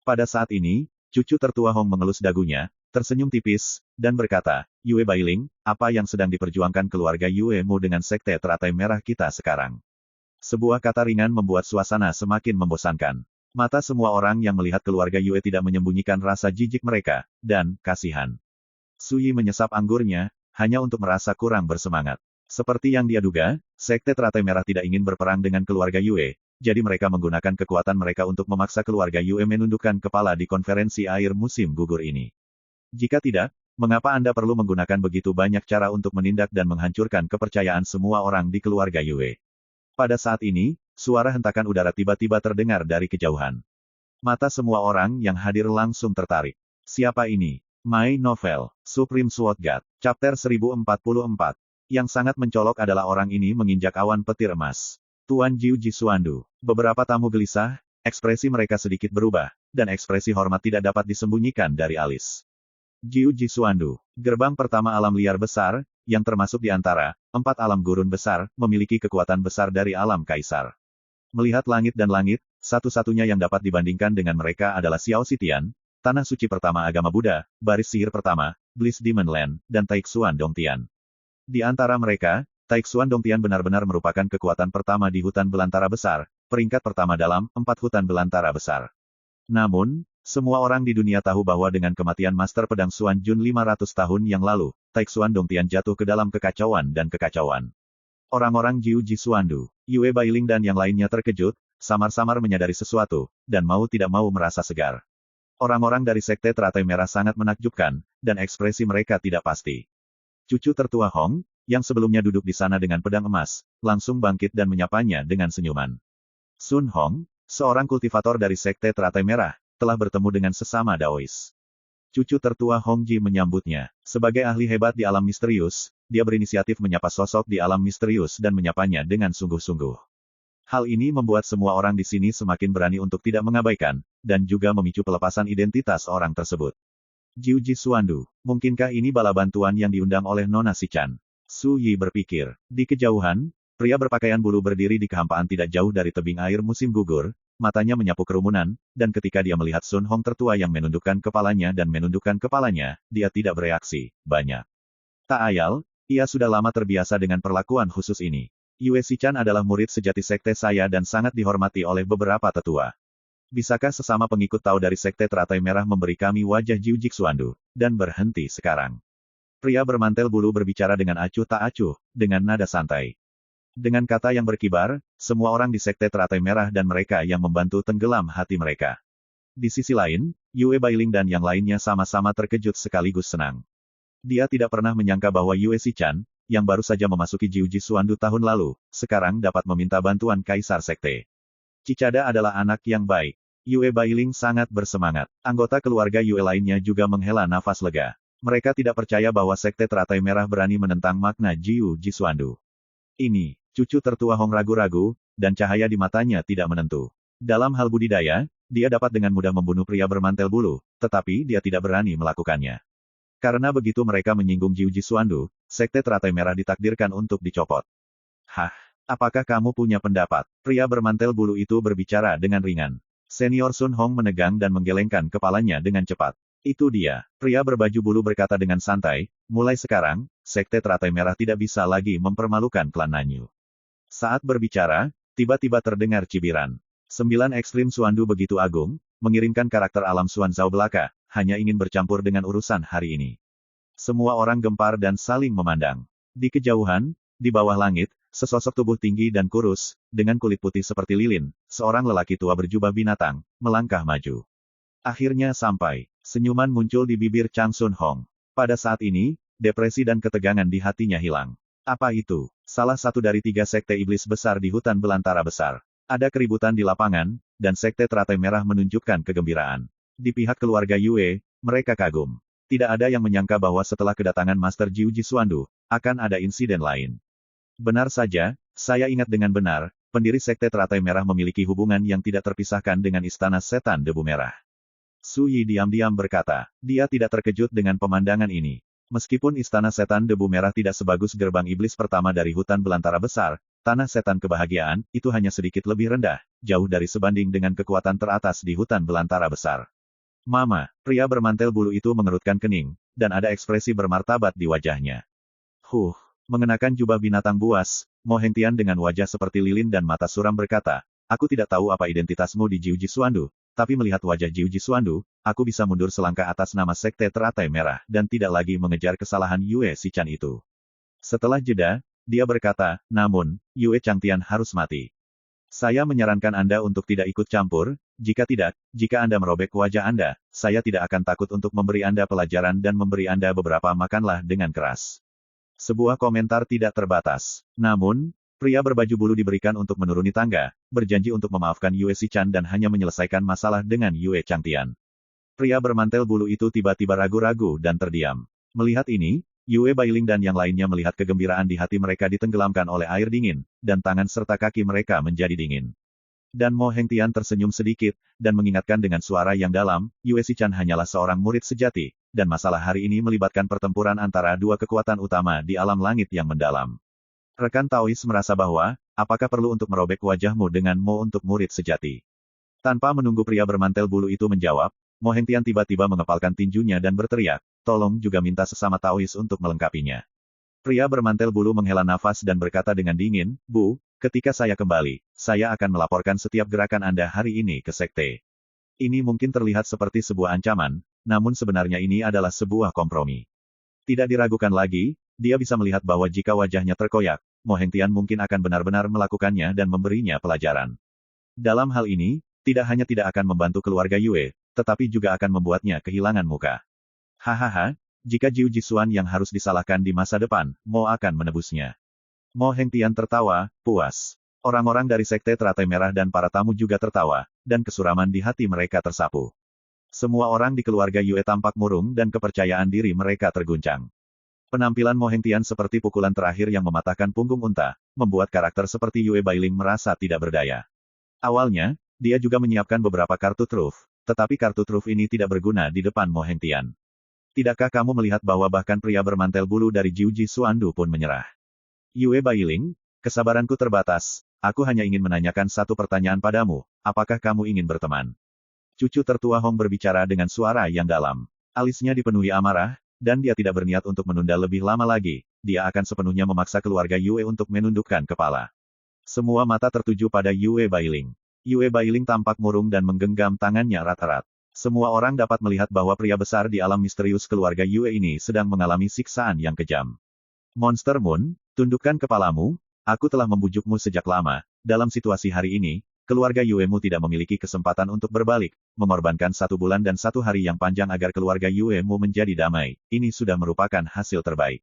Pada saat ini, cucu tertua Hong mengelus dagunya, tersenyum tipis, dan berkata, Yue Bailing, apa yang sedang diperjuangkan keluarga Yue-mu dengan Sekte Teratai Merah kita sekarang? Sebuah kata ringan membuat suasana semakin membosankan. Mata semua orang yang melihat keluarga Yue tidak menyembunyikan rasa jijik mereka, dan kasihan. Su Yi menyesap anggurnya, hanya untuk merasa kurang bersemangat. Seperti yang dia duga, Sekte Teratai Merah tidak ingin berperang dengan keluarga Yue, jadi mereka menggunakan kekuatan mereka untuk memaksa keluarga Yue menundukkan kepala di konferensi air musim gugur ini. Jika tidak, mengapa Anda perlu menggunakan begitu banyak cara untuk menindak dan menghancurkan kepercayaan semua orang di keluarga Yue? Pada saat ini, suara hentakan udara tiba-tiba terdengar dari kejauhan. Mata semua orang yang hadir langsung tertarik. Siapa ini? My Novel, Supreme Sword God, Chapter 1044. Yang sangat mencolok adalah orang ini menginjak awan petir emas. Tuan Jiu Jisuandu. Beberapa tamu gelisah, ekspresi mereka sedikit berubah, dan ekspresi hormat tidak dapat disembunyikan dari alis. Jiu Jisuandu, gerbang pertama alam liar besar, yang termasuk di antara 4 alam gurun besar, memiliki kekuatan besar dari alam kaisar. Melihat langit dan langit, satu-satunya yang dapat dibandingkan dengan mereka adalah Xiao Xitian, tanah suci pertama agama Buddha, baris sihir pertama, Bliss Demon Land, dan Taixuan Dongtian. Di antara mereka, Taixuan Dongtian benar-benar merupakan kekuatan pertama di hutan belantara besar, peringkat pertama dalam 4 hutan belantara besar. Namun, semua orang di dunia tahu bahwa dengan kematian Master Pedang Xuan Jun 500 tahun yang lalu, Taixuan Dongtian jatuh ke dalam kekacauan dan kekacauan. Orang-orang Jiu Jisuandu, Yue Bailing dan yang lainnya terkejut, samar-samar menyadari sesuatu, dan mau tidak mau merasa segar. Orang-orang dari Sekte Teratai Merah sangat menakjubkan, dan ekspresi mereka tidak pasti. Cucu tertua Hong, yang sebelumnya duduk di sana dengan pedang emas, langsung bangkit dan menyapanya dengan senyuman. Sun Hong, seorang kultivator dari Sekte Teratai Merah, telah bertemu dengan sesama Daois. Cucu tertua Hong Ji menyambutnya. Sebagai ahli hebat di alam misterius, dia berinisiatif menyapa sosok di alam misterius dan menyapanya dengan sungguh-sungguh. Hal ini membuat semua orang di sini semakin berani untuk tidak mengabaikan, dan juga memicu pelepasan identitas orang tersebut. Jiu Jisuandu, mungkinkah ini bala bantuan yang diundang oleh Nona Xichan? Su Yi berpikir. Di kejauhan, pria berpakaian bulu berdiri di kehampaan tidak jauh dari tebing air musim gugur, matanya menyapu kerumunan, dan ketika dia melihat Sun Hong tertua yang menundukkan kepalanya, dia tidak bereaksi, banyak. Tak ayal, ia sudah lama terbiasa dengan perlakuan khusus ini. Yue Xichan adalah murid sejati sekte saya dan sangat dihormati oleh beberapa tetua. Bisakah sesama pengikut Tao dari Sekte Teratai Merah memberi kami wajah Jiu Jisuandu, dan berhenti sekarang? Pria bermantel bulu berbicara dengan acuh tak acuh, dengan nada santai. Dengan kata yang berkibar, semua orang di Sekte Teratai Merah dan mereka yang membantu tenggelam hati mereka. Di sisi lain, Yue Bailing dan yang lainnya sama-sama terkejut sekaligus senang. Dia tidak pernah menyangka bahwa Yue Xichan, yang baru saja memasuki Jiu Jisuandu tahun lalu, sekarang dapat meminta bantuan Kaisar Sekte. Cicada adalah anak yang baik. Yue Bailing sangat bersemangat. Anggota keluarga Yue lainnya juga menghela nafas lega. Mereka tidak percaya bahwa Sekte Teratai Merah berani menentang makna Jiu Jisuandu. Ini, Cucu tertua Hong ragu-ragu, dan cahaya di matanya tidak menentu. Dalam hal budidaya, dia dapat dengan mudah membunuh pria bermantel bulu, tetapi dia tidak berani melakukannya. Karena begitu mereka menyinggung Jiu Jitsuandu, Sekte Teratai Merah ditakdirkan untuk dicopot. Hah? Apakah kamu punya pendapat? Pria bermantel bulu itu berbicara dengan ringan. Senior Sun Hong menegang dan menggelengkan kepalanya dengan cepat. Itu dia. Pria berbaju bulu berkata dengan santai, mulai sekarang, Sekte Teratai Merah tidak bisa lagi mempermalukan klan Nanyu. Saat berbicara, tiba-tiba terdengar cibiran. 9 ekstrim Suandu begitu agung, mengirimkan karakter alam Suan Zhao belaka, hanya ingin bercampur dengan urusan hari ini. Semua orang gempar dan saling memandang. Di kejauhan, di bawah langit, sesosok tubuh tinggi dan kurus, dengan kulit putih seperti lilin, seorang lelaki tua berjubah binatang, melangkah maju. Akhirnya sampai. Senyuman muncul di bibir Chang Sun Hong. Pada saat ini, depresi dan ketegangan di hatinya hilang. Apa itu? Salah satu dari 3 sekte iblis besar di hutan belantara besar. Ada keributan di lapangan, dan Sekte Teratai Merah menunjukkan kegembiraan. Di pihak keluarga Yue, mereka kagum. Tidak ada yang menyangka bahwa setelah kedatangan Master Jiu Jitsuandu, akan ada insiden lain. Benar saja, saya ingat dengan benar, pendiri Sekte Teratai Merah memiliki hubungan yang tidak terpisahkan dengan Istana Setan Debu Merah. Su Yi diam-diam berkata, dia tidak terkejut dengan pemandangan ini. Meskipun Istana Setan Debu Merah tidak sebagus gerbang iblis pertama dari hutan belantara besar, Tanah Setan Kebahagiaan, itu hanya sedikit lebih rendah, jauh dari sebanding dengan kekuatan teratas di hutan belantara besar. Mama, pria bermantel bulu itu mengerutkan kening, dan ada ekspresi bermartabat di wajahnya. Mengenakan jubah binatang buas, Mo Hengtian dengan wajah seperti lilin dan mata suram berkata, aku tidak tahu apa identitasmu di Jiu Jitsuandu, tapi melihat wajah Jiu Jitsuandu, aku bisa mundur selangkah atas nama Sekte Teratai Merah dan tidak lagi mengejar kesalahan Yue Xichan itu. Setelah jeda, dia berkata, namun, Yue Changtian harus mati. Saya menyarankan Anda untuk tidak ikut campur, jika tidak, jika Anda merobek wajah Anda, saya tidak akan takut untuk memberi Anda pelajaran dan memberi Anda beberapa makanlah dengan keras. Sebuah komentar tidak terbatas. Namun, pria berbaju bulu diberikan untuk menuruni tangga, berjanji untuk memaafkan Yue Xichan dan hanya menyelesaikan masalah dengan Yue Changtian. Pria bermantel bulu itu tiba-tiba ragu-ragu dan terdiam. Melihat ini, Yue Bailing dan yang lainnya melihat kegembiraan di hati mereka ditenggelamkan oleh air dingin, dan tangan serta kaki mereka menjadi dingin. Dan Mo Hengtian tersenyum sedikit, dan mengingatkan dengan suara yang dalam, Yue Xichan hanyalah seorang murid sejati, dan masalah hari ini melibatkan pertempuran antara 2 kekuatan utama di alam langit yang mendalam. Rekan Taois merasa bahwa, apakah perlu untuk merobek wajahmu dengan Mo untuk murid sejati? Tanpa menunggu pria bermantel bulu itu menjawab, Mo Hengtian tiba-tiba mengepalkan tinjunya dan berteriak, tolong juga minta sesama Taois untuk melengkapinya. Pria bermantel bulu menghela nafas dan berkata dengan dingin, Bu, ketika saya kembali, saya akan melaporkan setiap gerakan Anda hari ini ke Sekte. Ini mungkin terlihat seperti sebuah ancaman, namun sebenarnya ini adalah sebuah kompromi. Tidak diragukan lagi, dia bisa melihat bahwa jika wajahnya terkoyak, Mo Hengtian mungkin akan benar-benar melakukannya dan memberinya pelajaran. Dalam hal ini, tidak hanya tidak akan membantu keluarga Yue, tetapi juga akan membuatnya kehilangan muka. Hahaha, jika Jiu Jitsuan yang harus disalahkan di masa depan, Mo akan menebusnya. Mo Hengtian tertawa, puas. Orang-orang dari Sekte Teratai Merah dan para tamu juga tertawa, dan kesuraman di hati mereka tersapu. Semua orang di keluarga Yue tampak murung dan kepercayaan diri mereka terguncang. Penampilan Mo Hengtian seperti pukulan terakhir yang mematahkan punggung unta, membuat karakter seperti Yue Bailing merasa tidak berdaya. Awalnya, dia juga menyiapkan beberapa kartu truf, tetapi kartu truf ini tidak berguna di depan Mo Hengtian. Tidakkah kamu melihat bahwa bahkan pria bermantel bulu dari Jiu Jitsuandu pun menyerah? Yue Bailing, kesabaranku terbatas, aku hanya ingin menanyakan satu pertanyaan padamu, apakah kamu ingin berteman? Cucu tertua Hong berbicara dengan suara yang dalam. Alisnya dipenuhi amarah, dan dia tidak berniat untuk menunda lebih lama lagi, dia akan sepenuhnya memaksa keluarga Yue untuk menundukkan kepala. Semua mata tertuju pada Yue Bailing. Yue Bailing tampak murung dan menggenggam tangannya erat-erat. Semua orang dapat melihat bahwa pria besar di alam misterius keluarga Yue ini sedang mengalami siksaan yang kejam. Monster Moon, tundukkan kepalamu, aku telah membujukmu sejak lama, dalam situasi hari ini, keluarga Yue-mu tidak memiliki kesempatan untuk berbalik, mengorbankan 1 bulan dan 1 hari yang panjang agar keluarga Yue-mu menjadi damai, ini sudah merupakan hasil terbaik.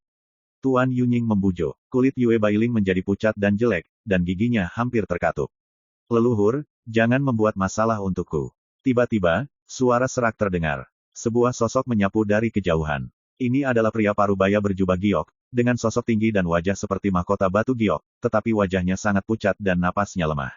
Tuan Yunying membujuk, kulit Yue Bailing menjadi pucat dan jelek, dan giginya hampir terkatup. Leluhur, jangan membuat masalah untukku. Tiba-tiba, suara serak terdengar. Sebuah sosok menyapu dari kejauhan. Ini adalah pria parubaya berjubah giok, Dengan sosok tinggi dan wajah seperti mahkota batu giok, tetapi wajahnya sangat pucat dan napasnya lemah.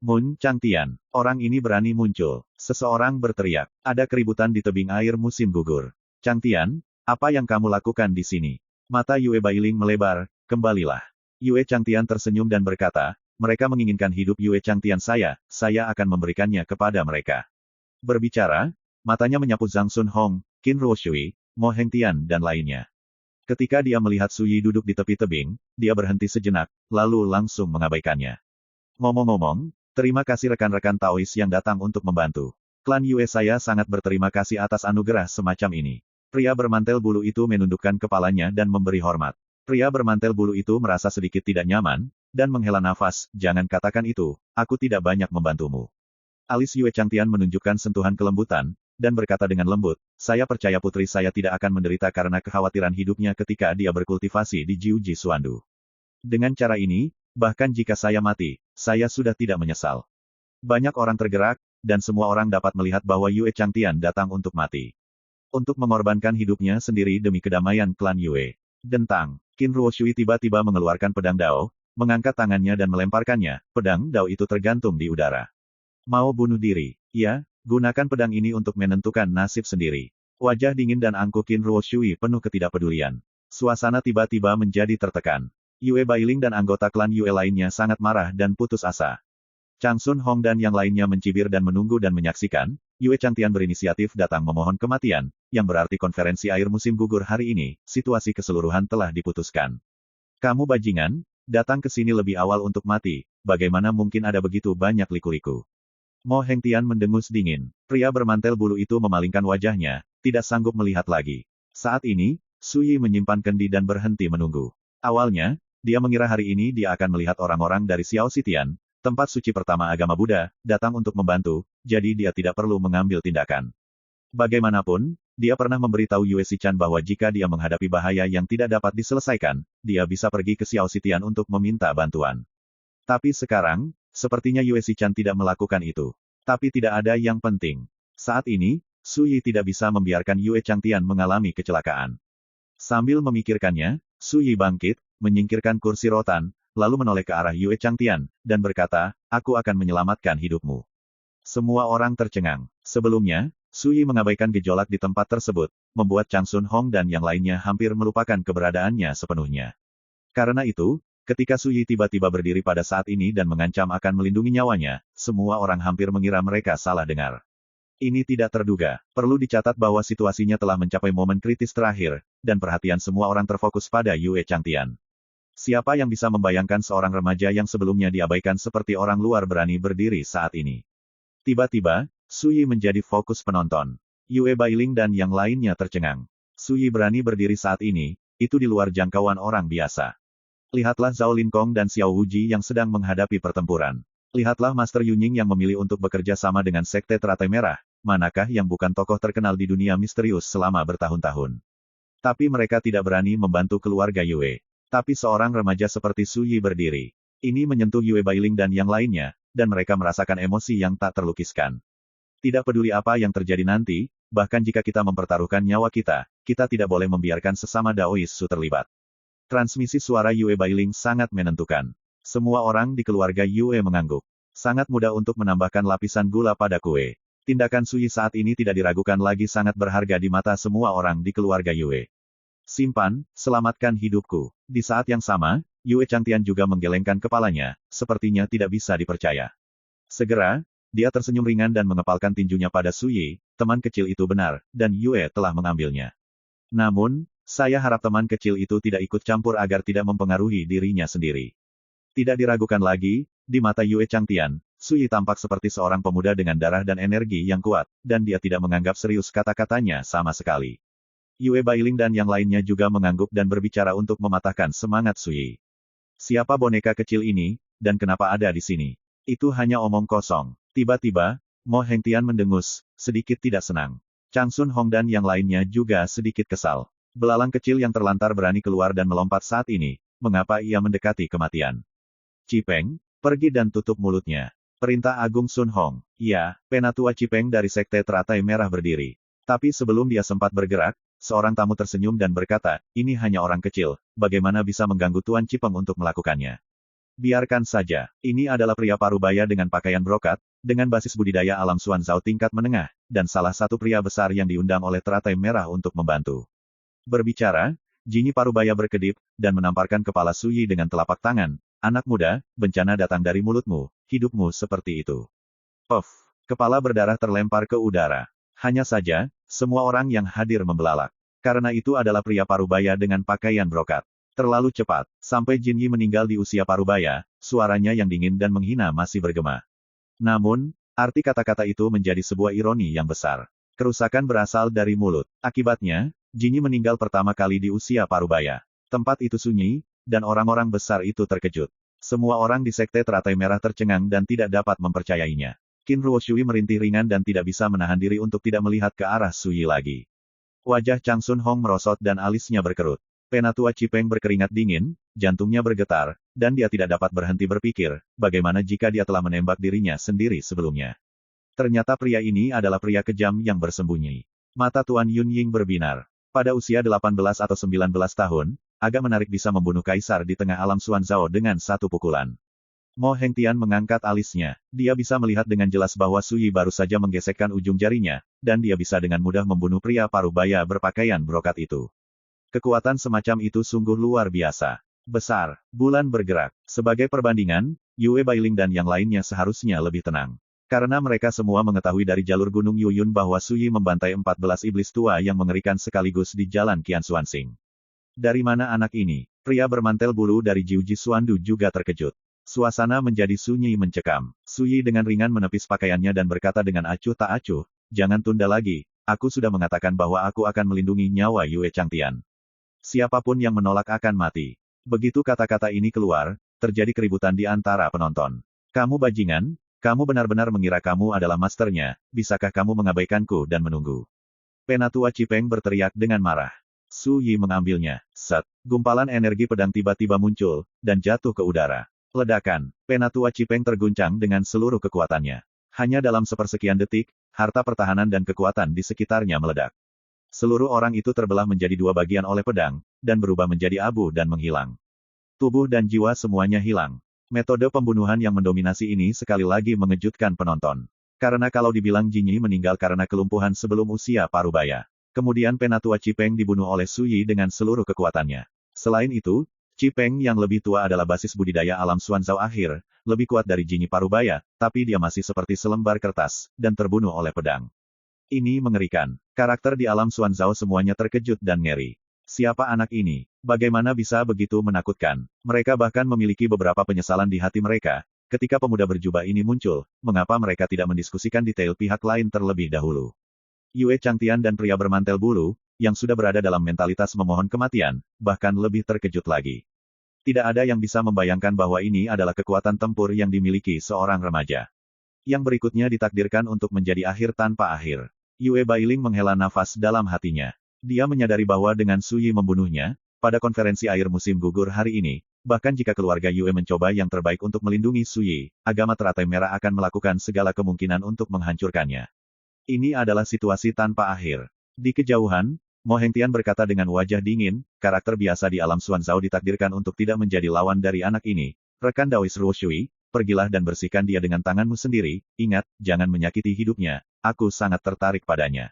Mun Changtian, orang ini berani muncul. Seseorang berteriak. Ada keributan di tebing air musim gugur. Changtian, apa yang kamu lakukan di sini? Mata Yue Bailing melebar, kembalilah. Yue Changtian tersenyum dan berkata, mereka menginginkan hidup Yue Changtian saya akan memberikannya kepada mereka. Berbicara, matanya menyapu Zhang Sun Hong, Qin Ruoshui, Mo Hengtian dan lainnya. Ketika dia melihat Su Yi duduk di tepi tebing, dia berhenti sejenak, lalu langsung mengabaikannya. Ngomong-ngomong, terima kasih rekan-rekan Taois yang datang untuk membantu. Klan Yue saya sangat berterima kasih atas anugerah semacam ini. Pria bermantel bulu itu menundukkan kepalanya dan memberi hormat. Pria bermantel bulu itu merasa sedikit tidak nyaman, dan menghela nafas, jangan katakan itu, aku tidak banyak membantumu. Alis Yue Changtian menunjukkan sentuhan kelembutan, dan berkata dengan lembut, saya percaya putri saya tidak akan menderita karena kekhawatiran hidupnya ketika dia berkultivasi di Jiuji Suandu. Dengan cara ini, bahkan jika saya mati, saya sudah tidak menyesal. Banyak orang tergerak, dan semua orang dapat melihat bahwa Yue Changtian datang untuk mati. Untuk mengorbankan hidupnya sendiri demi kedamaian klan Yue. Dentang, Qin Ruoshui tiba-tiba mengeluarkan pedang Dao, mengangkat tangannya dan melemparkannya, pedang Dao itu tergantung di udara. Mau bunuh diri, ya? Gunakan pedang ini untuk menentukan nasib sendiri. Wajah dingin dan angkuh Qin Ruoshui penuh ketidakpedulian. Suasana tiba-tiba menjadi tertekan. Yue Bailing dan anggota klan Yue lainnya sangat marah dan putus asa. Chang Sun Hong dan yang lainnya mencibir dan menunggu dan menyaksikan. Yue Changtian berinisiatif datang memohon kematian, yang berarti konferensi air musim gugur hari ini, situasi keseluruhan telah diputuskan. Kamu bajingan, datang ke sini lebih awal untuk mati, bagaimana mungkin ada begitu banyak liku-liku? Mo Hengtian mendengus dingin. Pria bermantel bulu itu memalingkan wajahnya, tidak sanggup melihat lagi. Saat ini, Su Yi menyimpan kendi dan berhenti menunggu. Awalnya, dia mengira hari ini dia akan melihat orang-orang dari Xiao Xitian, tempat suci pertama agama Buddha, datang untuk membantu, jadi dia tidak perlu mengambil tindakan. Bagaimanapun, dia pernah memberitahu Yue Xichan bahwa jika dia menghadapi bahaya yang tidak dapat diselesaikan, dia bisa pergi ke Xiao Xitian untuk meminta bantuan. Tapi sekarang, sepertinya Yue Xichan tidak melakukan itu. Tapi tidak ada yang penting. Saat ini, Su Yi tidak bisa membiarkan Yue Changtian mengalami kecelakaan. Sambil memikirkannya, Su Yi bangkit, menyingkirkan kursi rotan, lalu menoleh ke arah Yue Changtian, dan berkata, aku akan menyelamatkan hidupmu. Semua orang tercengang. Sebelumnya, Su Yi mengabaikan gejolak di tempat tersebut, membuat Chang Sun Hong dan yang lainnya hampir melupakan keberadaannya sepenuhnya. Karena itu, ketika Su Yi tiba-tiba berdiri pada saat ini dan mengancam akan melindungi nyawanya, semua orang hampir mengira mereka salah dengar. Ini tidak terduga. Perlu dicatat bahwa situasinya telah mencapai momen kritis terakhir, dan perhatian semua orang terfokus pada Yue Changtian. Siapa yang bisa membayangkan seorang remaja yang sebelumnya diabaikan seperti orang luar berani berdiri saat ini? Tiba-tiba, Su Yi menjadi fokus penonton. Yue Bailing dan yang lainnya tercengang. Su Yi berani berdiri saat ini, itu di luar jangkauan orang biasa. Lihatlah Zhao Linkong dan Xiao Wuji yang sedang menghadapi pertempuran. Lihatlah Master Yunying yang memilih untuk bekerja sama dengan Sekte Teratai Merah, manakah yang bukan tokoh terkenal di dunia misterius selama bertahun-tahun. Tapi mereka tidak berani membantu keluarga Yue. Tapi seorang remaja seperti Su Yi berdiri. Ini menyentuh Yue Bailing dan yang lainnya, dan mereka merasakan emosi yang tak terlukiskan. Tidak peduli apa yang terjadi nanti, bahkan jika kita mempertaruhkan nyawa kita tidak boleh membiarkan sesama Daois Su terlibat. Transmisi suara Yue Bailing sangat menentukan. Semua orang di keluarga Yue mengangguk. Sangat mudah untuk menambahkan lapisan gula pada kue. Tindakan Su Yi saat ini tidak diragukan lagi sangat berharga di mata semua orang di keluarga Yue. Simpan, selamatkan hidupku. Di saat yang sama, Yue Changtian juga menggelengkan kepalanya, sepertinya tidak bisa dipercaya. Segera, dia tersenyum ringan dan mengepalkan tinjunya pada Su Yi, teman kecil itu benar, dan Yue telah mengambilnya. Namun, saya harap teman kecil itu tidak ikut campur agar tidak mempengaruhi dirinya sendiri. Tidak diragukan lagi, di mata Yue Changtian, Su Yi tampak seperti seorang pemuda dengan darah dan energi yang kuat, dan dia tidak menganggap serius kata-katanya sama sekali. Yue Bailing dan yang lainnya juga mengangguk dan berbicara untuk mematahkan semangat Su Yi. Siapa boneka kecil ini, dan kenapa ada di sini? Itu hanya omong kosong. Tiba-tiba, Mo Hengtian mendengus, sedikit tidak senang. Chang Sun Hong dan yang lainnya juga sedikit kesal. Belalang kecil yang terlantar berani keluar dan melompat saat ini, mengapa ia mendekati kematian? Cipeng, pergi dan tutup mulutnya. Perintah Agung Sun Hong. Ya, penatua Cipeng dari Sekte Teratai Merah berdiri. Tapi sebelum dia sempat bergerak, seorang tamu tersenyum dan berkata, ini hanya orang kecil, bagaimana bisa mengganggu Tuan Cipeng untuk melakukannya? Biarkan saja, ini adalah pria parubaya dengan pakaian brokat, dengan basis budidaya alam Xuanzao tingkat menengah, dan salah satu pria besar yang diundang oleh teratai merah untuk membantu. Berbicara, Jinyi Parubaya berkedip, dan menamparkan kepala Suyi dengan telapak tangan. Anak muda, bencana datang dari mulutmu, hidupmu seperti itu. Of! Kepala berdarah terlempar ke udara. Hanya saja, semua orang yang hadir membelalak. Karena itu adalah pria parubaya dengan pakaian brokat. Terlalu cepat, sampai Jinyi meninggal di usia parubaya, suaranya yang dingin dan menghina masih bergema. Namun, arti kata-kata itu menjadi sebuah ironi yang besar. Kerusakan berasal dari mulut. Akibatnya, Jinyi meninggal pertama kali di usia parubaya. Tempat itu sunyi, dan orang-orang besar itu terkejut. Semua orang di Sekte Teratai Merah tercengang dan tidak dapat mempercayainya. Qin Ruoshui merintih ringan dan tidak bisa menahan diri untuk tidak melihat ke arah Suyi lagi. Wajah Chang Sun Hong merosot dan alisnya berkerut. Penatua Cipeng berkeringat dingin, jantungnya bergetar, dan dia tidak dapat berhenti berpikir, bagaimana jika dia telah menembak dirinya sendiri sebelumnya. Ternyata pria ini adalah pria kejam yang bersembunyi. Mata Tuan Yun Ying berbinar. Pada usia 18 atau 19 tahun, agak menarik bisa membunuh kaisar di tengah alam Xuanzao dengan satu pukulan. Mo Hengtian mengangkat alisnya. Dia bisa melihat dengan jelas bahwa Suyi baru saja menggesekkan ujung jarinya, dan dia bisa dengan mudah membunuh pria parubaya berpakaian brokat itu. Kekuatan semacam itu sungguh luar biasa. Besar, bulan bergerak. Sebagai perbandingan, Yue Bailing dan yang lainnya seharusnya lebih tenang. Karena mereka semua mengetahui dari jalur Gunung Yuyun bahwa Suyi membantai 14 iblis tua yang mengerikan sekaligus di jalan Qianshuansing. Dari mana anak ini? Pria bermantel bulu dari Jiuji Suandu juga terkejut. Suasana menjadi sunyi mencekam. Suyi dengan ringan menepis pakaiannya dan berkata dengan acuh tak acuh, jangan tunda lagi, aku sudah mengatakan bahwa aku akan melindungi nyawa Yue Changtian. Siapapun yang menolak akan mati. Begitu kata-kata ini keluar, terjadi keributan di antara penonton. Kamu bajingan, kamu benar-benar mengira kamu adalah masternya, bisakah kamu mengabaikanku dan menunggu? Penatua Cipeng berteriak dengan marah. Su Yi mengambilnya. Set. Gumpalan energi pedang tiba-tiba muncul, dan jatuh ke udara. Ledakan. Penatua Cipeng terguncang dengan seluruh kekuatannya. Hanya dalam sepersekian detik, harta pertahanan dan kekuatan di sekitarnya meledak. Seluruh orang itu terbelah menjadi dua bagian oleh pedang, dan berubah menjadi abu dan menghilang. Tubuh dan jiwa semuanya hilang. Metode pembunuhan yang mendominasi ini sekali lagi mengejutkan penonton. Karena kalau dibilang Jinyi meninggal karena kelumpuhan sebelum usia parubaya. Kemudian Penatua Cipeng dibunuh oleh Suyi dengan seluruh kekuatannya. Selain itu, Cipeng yang lebih tua adalah basis budidaya alam Xuanzao akhir, lebih kuat dari Jinyi parubaya, tapi dia masih seperti selembar kertas, dan terbunuh oleh pedang. Ini mengerikan. Karakter di alam Xuanzao semuanya terkejut dan ngeri. Siapa anak ini? Bagaimana bisa begitu menakutkan? Mereka bahkan memiliki beberapa penyesalan di hati mereka. Ketika pemuda berjubah ini muncul, mengapa mereka tidak mendiskusikan detail pihak lain terlebih dahulu? Yue Changtian dan pria bermantel bulu, yang sudah berada dalam mentalitas memohon kematian, bahkan lebih terkejut lagi. Tidak ada yang bisa membayangkan bahwa ini adalah kekuatan tempur yang dimiliki seorang remaja. Yang berikutnya ditakdirkan untuk menjadi akhir tanpa akhir. Yue Bailing menghela nafas dalam hatinya. Dia menyadari bahwa dengan Suyi membunuhnya, pada konferensi air musim gugur hari ini, bahkan jika keluarga Yue mencoba yang terbaik untuk melindungi Suyi, agama teratai merah akan melakukan segala kemungkinan untuk menghancurkannya. Ini adalah situasi tanpa akhir. Di kejauhan, Mo Hengtian berkata dengan wajah dingin, karakter biasa di alam Xuanzao ditakdirkan untuk tidak menjadi lawan dari anak ini. Rekan Daois Ruoshui, pergilah dan bersihkan dia dengan tanganmu sendiri, ingat, jangan menyakiti hidupnya, aku sangat tertarik padanya.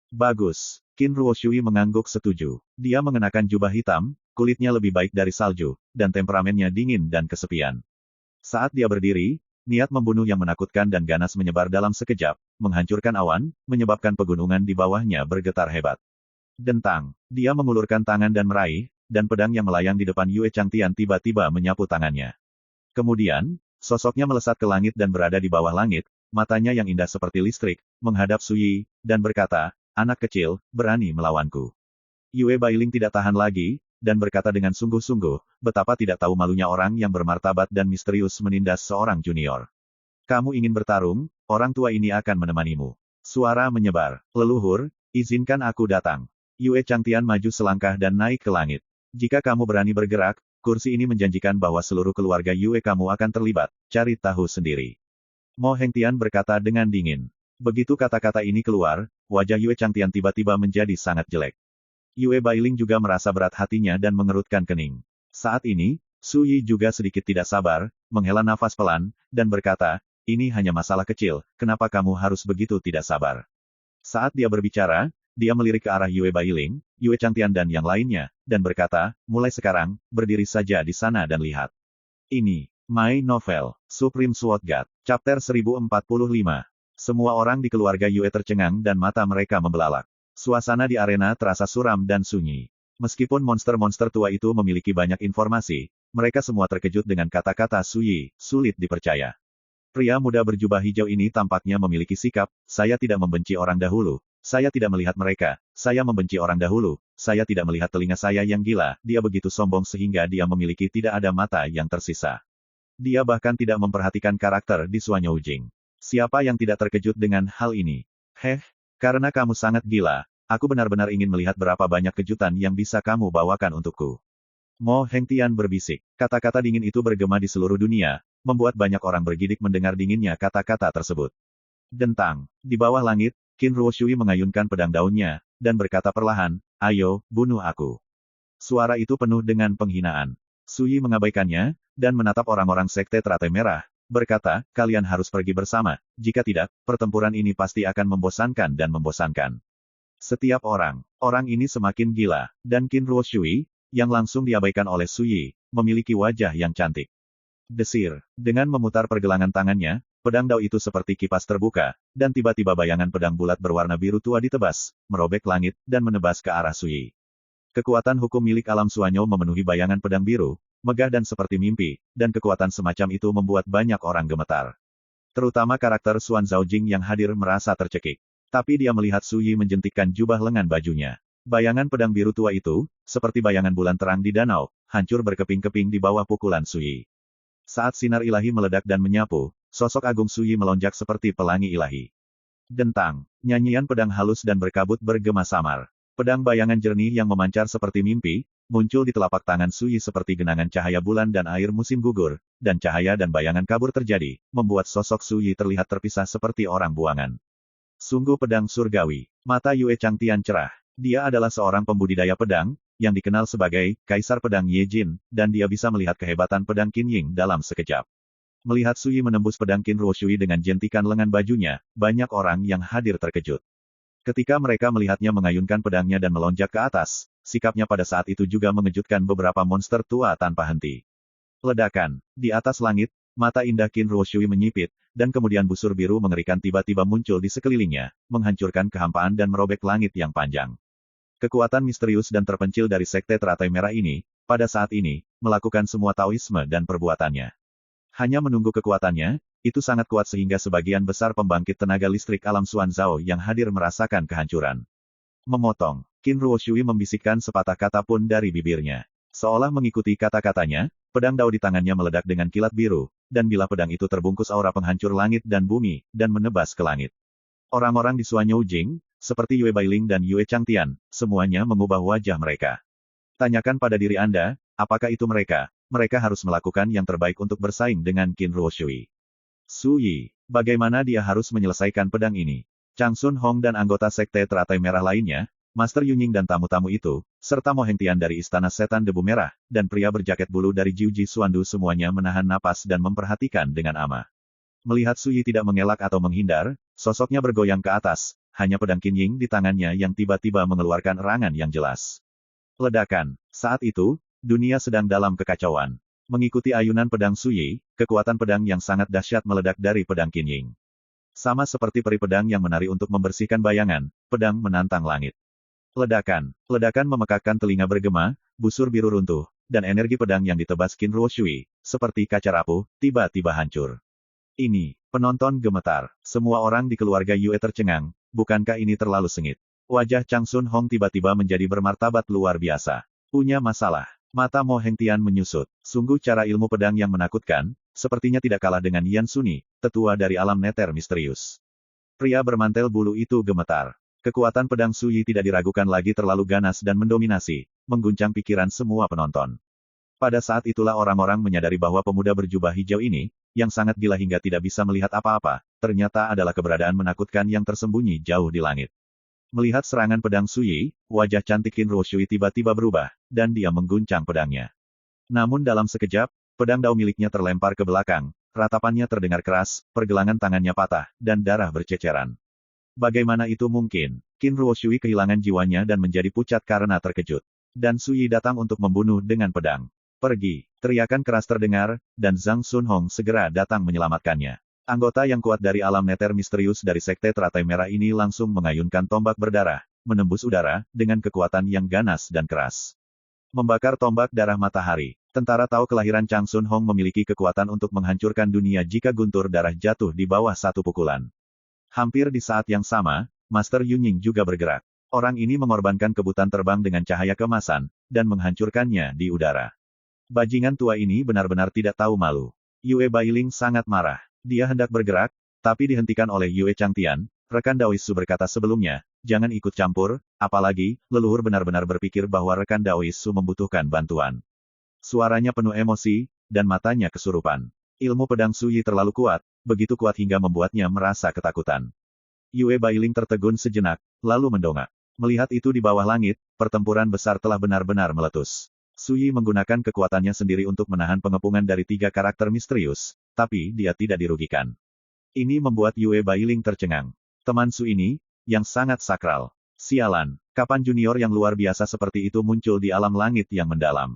Bagus. Qin Ruoshui mengangguk setuju. Dia mengenakan jubah hitam, kulitnya lebih baik dari salju, dan temperamennya dingin dan kesepian. Saat dia berdiri, niat membunuh yang menakutkan dan ganas menyebar dalam sekejap, menghancurkan awan, menyebabkan pegunungan di bawahnya bergetar hebat. Dentang. Dia mengulurkan tangan dan meraih, dan pedang yang melayang di depan Yue Changtian tiba-tiba menyapu tangannya. Kemudian, sosoknya melesat ke langit dan berada di bawah langit, matanya yang indah seperti listrik, menghadap Suyi, dan berkata, anak kecil, berani melawanku. Yue Bailing tidak tahan lagi, dan berkata dengan sungguh-sungguh, betapa tidak tahu malunya orang yang bermartabat dan misterius menindas seorang junior. Kamu ingin bertarung, orang tua ini akan menemanimu. Suara menyebar. Leluhur, izinkan aku datang. Yue Changtian maju selangkah dan naik ke langit. Jika kamu berani bergerak, kursi ini menjanjikan bahwa seluruh keluarga Yue kamu akan terlibat, cari tahu sendiri. Mo Hengtian berkata dengan dingin. Begitu kata-kata ini keluar, wajah Yue Changtian tiba-tiba menjadi sangat jelek. Yue Bailing juga merasa berat hatinya dan mengerutkan kening. Saat ini, Su Yi juga sedikit tidak sabar, menghela nafas pelan, dan berkata, ini hanya masalah kecil, kenapa kamu harus begitu tidak sabar? Saat dia berbicara, dia melirik ke arah Yue Bailing, Yue Changtian dan yang lainnya, dan berkata, mulai sekarang, berdiri saja di sana dan lihat. Ini, My Novel, Supreme Sword God, Chapter 1045. Semua orang di keluarga Yue tercengang dan mata mereka membelalak. Suasana di arena terasa suram dan sunyi. Meskipun monster-monster tua itu memiliki banyak informasi, mereka semua terkejut dengan kata-kata Su Yi, sulit dipercaya. Pria muda berjubah hijau ini tampaknya memiliki sikap, saya tidak membenci orang dahulu, saya tidak melihat mereka, saya membenci orang dahulu, saya tidak melihat telinga saya yang gila, dia begitu sombong sehingga dia memiliki tidak ada mata yang tersisa. Dia bahkan tidak memperhatikan karakter di Suanyou Jing. Siapa yang tidak terkejut dengan hal ini? Karena kamu sangat gila, aku benar-benar ingin melihat berapa banyak kejutan yang bisa kamu bawakan untukku. Mo Hengtian berbisik. Kata-kata dingin itu bergema di seluruh dunia, membuat banyak orang bergidik mendengar dinginnya kata-kata tersebut. Dentang. Di bawah langit, Qin Ruoshui mengayunkan pedang daunnya, dan berkata perlahan, ayo, bunuh aku. Suara itu penuh dengan penghinaan. Su Yi mengabaikannya, dan menatap orang-orang Sekte Teratai Merah, berkata, kalian harus pergi bersama, jika tidak, pertempuran ini pasti akan membosankan dan membosankan. Setiap orang ini semakin gila, dan Qin Ruoshui, yang langsung diabaikan oleh Su Yi, memiliki wajah yang cantik. Desir, dengan memutar pergelangan tangannya, pedang dao itu seperti kipas terbuka, dan tiba-tiba bayangan pedang bulat berwarna biru tua ditebas, merobek langit, dan menebas ke arah Su Yi. Kekuatan hukum milik alam Suanyou memenuhi bayangan pedang biru, megah dan seperti mimpi, dan kekuatan semacam itu membuat banyak orang gemetar. Terutama karakter Suan Zhaojing yang hadir merasa tercekik. Tapi dia melihat Su Yi menjentikkan jubah lengan bajunya. Bayangan pedang biru tua itu, seperti bayangan bulan terang di danau, hancur berkeping-keping di bawah pukulan Su Yi. Saat sinar ilahi meledak dan menyapu, sosok agung Su Yi melonjak seperti pelangi ilahi. Dentang, nyanyian pedang halus dan berkabut bergema samar. Pedang bayangan jernih yang memancar seperti mimpi, muncul di telapak tangan Su Yi seperti genangan cahaya bulan dan air musim gugur, dan cahaya dan bayangan kabur terjadi, membuat sosok Su Yi terlihat terpisah seperti orang buangan. Sungguh pedang surgawi. Mata Yue Changtian cerah. Dia adalah seorang pembudidaya pedang, yang dikenal sebagai Kaisar Pedang Ye Jin, dan dia bisa melihat kehebatan pedang Qin Ying dalam sekejap. Melihat Su Yi menembus pedang Qin Ruoshui dengan jentikan lengan bajunya, banyak orang yang hadir terkejut. Ketika mereka melihatnya mengayunkan pedangnya dan melonjak ke atas, sikapnya pada saat itu juga mengejutkan beberapa monster tua tanpa henti. Ledakan. Di atas langit, mata indah Qin Ruoshui menyipit, dan kemudian busur biru mengerikan tiba-tiba muncul di sekelilingnya, menghancurkan kehampaan dan merobek langit yang panjang. Kekuatan misterius dan terpencil dari Sekte Teratai Merah ini, pada saat ini, melakukan semua Taoisme dan perbuatannya. Hanya menunggu kekuatannya, itu sangat kuat sehingga sebagian besar pembangkit tenaga listrik alam Xuanzhao yang hadir merasakan kehancuran. Memotong. Qin Ruoshui membisikkan sepatah kata pun dari bibirnya. Seolah mengikuti kata-katanya, pedang dao di tangannya meledak dengan kilat biru, dan bilah pedang itu terbungkus aura penghancur langit dan bumi, dan menebas ke langit. Orang-orang di Suanyou Jing, seperti Yue Bailing dan Yue Changtian, semuanya mengubah wajah mereka. Tanyakan pada diri Anda, apakah itu mereka? Mereka harus melakukan yang terbaik untuk bersaing dengan Qin Ruoshui. Su Yi, bagaimana dia harus menyelesaikan pedang ini? Chang Sun Hong dan anggota Sekte Teratai Merah lainnya, Master Yunying dan tamu-tamu itu, serta Mo Hengtian dari Istana Setan Debu Merah, dan pria berjaket bulu dari Jiuji Suandu semuanya menahan napas dan memperhatikan dengan ama. Melihat Su Yi tidak mengelak atau menghindar, sosoknya bergoyang ke atas, hanya pedang Qin Ying di tangannya yang tiba-tiba mengeluarkan erangan yang jelas. Ledakan. Saat itu, dunia sedang dalam kekacauan. Mengikuti ayunan pedang Su Yi, kekuatan pedang yang sangat dahsyat meledak dari pedang Qin Ying. Sama seperti peri pedang yang menari untuk membersihkan bayangan, pedang menantang langit. Ledakan. Ledakan memekakkan telinga bergema, busur biru runtuh, dan energi pedang yang ditebas Qin Ruoshui, seperti kaca rapuh, tiba-tiba hancur. Ini, penonton gemetar. Semua orang di keluarga Yue tercengang, bukankah ini terlalu sengit? Wajah Chang Sun Hong tiba-tiba menjadi bermartabat luar biasa. Punya masalah. Mata Mo Hengtian menyusut. Sungguh cara ilmu pedang yang menakutkan, sepertinya tidak kalah dengan Yan Suni, tetua dari alam neter misterius. Pria bermantel bulu itu gemetar. Kekuatan pedang Su Yi tidak diragukan lagi terlalu ganas dan mendominasi, mengguncang pikiran semua penonton. Pada saat itulah orang-orang menyadari bahwa pemuda berjubah hijau ini, yang sangat gila hingga tidak bisa melihat apa-apa, ternyata adalah keberadaan menakutkan yang tersembunyi jauh di langit. Melihat serangan pedang Suyi, wajah cantik Qin Ruoshui tiba-tiba berubah, dan dia mengguncang pedangnya. Namun dalam sekejap, pedang dao miliknya terlempar ke belakang, ratapannya terdengar keras, pergelangan tangannya patah, dan darah berceceran. Bagaimana itu mungkin? Qin Ruoshui kehilangan jiwanya dan menjadi pucat karena terkejut. Dan Suyi datang untuk membunuh dengan pedang. Pergi! Teriakan keras terdengar, dan Zhang Sunhong segera datang menyelamatkannya. Anggota yang kuat dari alam neter misterius dari Sekte Teratai Merah ini langsung mengayunkan tombak berdarah, menembus udara, dengan kekuatan yang ganas dan keras. Membakar tombak darah matahari. Tentara tahu kelahiran Chang Sun Hong memiliki kekuatan untuk menghancurkan dunia jika guntur darah jatuh di bawah satu pukulan. Hampir di saat yang sama, Master Yunying juga bergerak. Orang ini mengorbankan kebutan terbang dengan cahaya kemasan, dan menghancurkannya di udara. Bajingan tua ini benar-benar tidak tahu malu. Yue Bailing sangat marah. Dia hendak bergerak, tapi dihentikan oleh Yue Changtian, rekan Daois Su berkata sebelumnya, jangan ikut campur, apalagi, leluhur benar-benar berpikir bahwa rekan Daois Su membutuhkan bantuan. Suaranya penuh emosi, dan matanya kesurupan. Ilmu pedang Suyi terlalu kuat, begitu kuat hingga membuatnya merasa ketakutan. Yue Bailing tertegun sejenak, lalu mendongak. Melihat itu di bawah langit, pertempuran besar telah benar-benar meletus. Suyi menggunakan kekuatannya sendiri untuk menahan pengepungan dari 3 karakter misterius, tapi dia tidak dirugikan. Ini membuat Yue Bailing tercengang. Teman Su ini, yang sangat sakral. Sialan, kapan junior yang luar biasa seperti itu muncul di alam langit yang mendalam?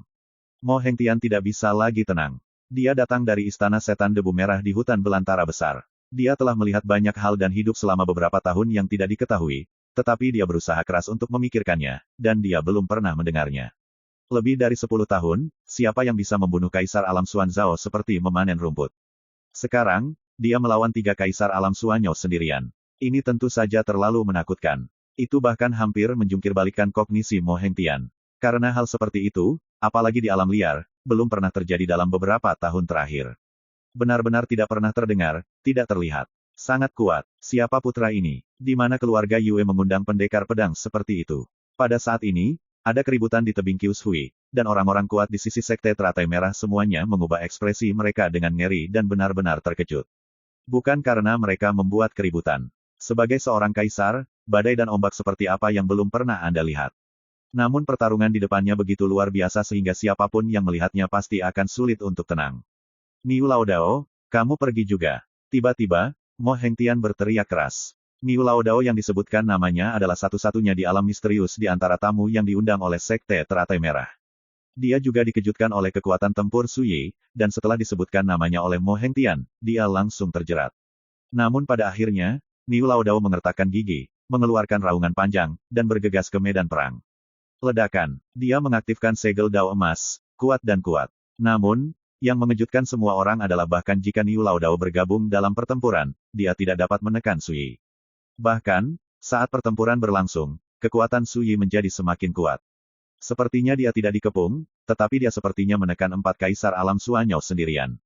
Mo Hengtian tidak bisa lagi tenang. Dia datang dari istana setan debu merah di hutan belantara besar. Dia telah melihat banyak hal dan hidup selama beberapa tahun yang tidak diketahui, tetapi dia berusaha keras untuk memikirkannya, dan dia belum pernah mendengarnya. Lebih dari 10 tahun, siapa yang bisa membunuh Kaisar Alam Xuanzao seperti memanen rumput? Sekarang, dia melawan 3 Kaisar Alam Xuanyao sendirian. Ini tentu saja terlalu menakutkan. Itu bahkan hampir menjungkirbalikkan kognisi Mo Hengtian. Karena hal seperti itu, apalagi di alam liar, belum pernah terjadi dalam beberapa tahun terakhir. Benar-benar tidak pernah terdengar, tidak terlihat. Sangat kuat. Siapa putra ini? Di mana keluarga Yue mengundang pendekar pedang seperti itu? Pada saat ini, ada keributan di tebing Qius Hui, dan orang-orang kuat di sisi Sekte Teratai Merah semuanya mengubah ekspresi mereka dengan ngeri dan benar-benar terkejut. Bukan karena mereka membuat keributan. Sebagai seorang kaisar, badai dan ombak seperti apa yang belum pernah Anda lihat. Namun pertarungan di depannya begitu luar biasa sehingga siapapun yang melihatnya pasti akan sulit untuk tenang. Niu Laodao, kamu pergi juga. Tiba-tiba, Mo Hengtian berteriak keras. Niu Laodao yang disebutkan namanya adalah satu-satunya di alam misterius di antara tamu yang diundang oleh Sekte Teratai Merah. Dia juga dikejutkan oleh kekuatan tempur Suyi, dan setelah disebutkan namanya oleh Mo Hengtian, dia langsung terjerat. Namun pada akhirnya, Niu Laodao mengertakkan gigi, mengeluarkan raungan panjang, dan bergegas ke medan perang. Ledakan. Dia mengaktifkan segel dao emas, kuat dan kuat. Namun, yang mengejutkan semua orang adalah bahkan jika Niu Laodao bergabung dalam pertempuran, dia tidak dapat menekan Suyi. Bahkan, saat pertempuran berlangsung, kekuatan Suyi menjadi semakin kuat. Sepertinya dia tidak dikepung, tetapi dia sepertinya menekan 4 Kaisar Alam Xuanyao sendirian.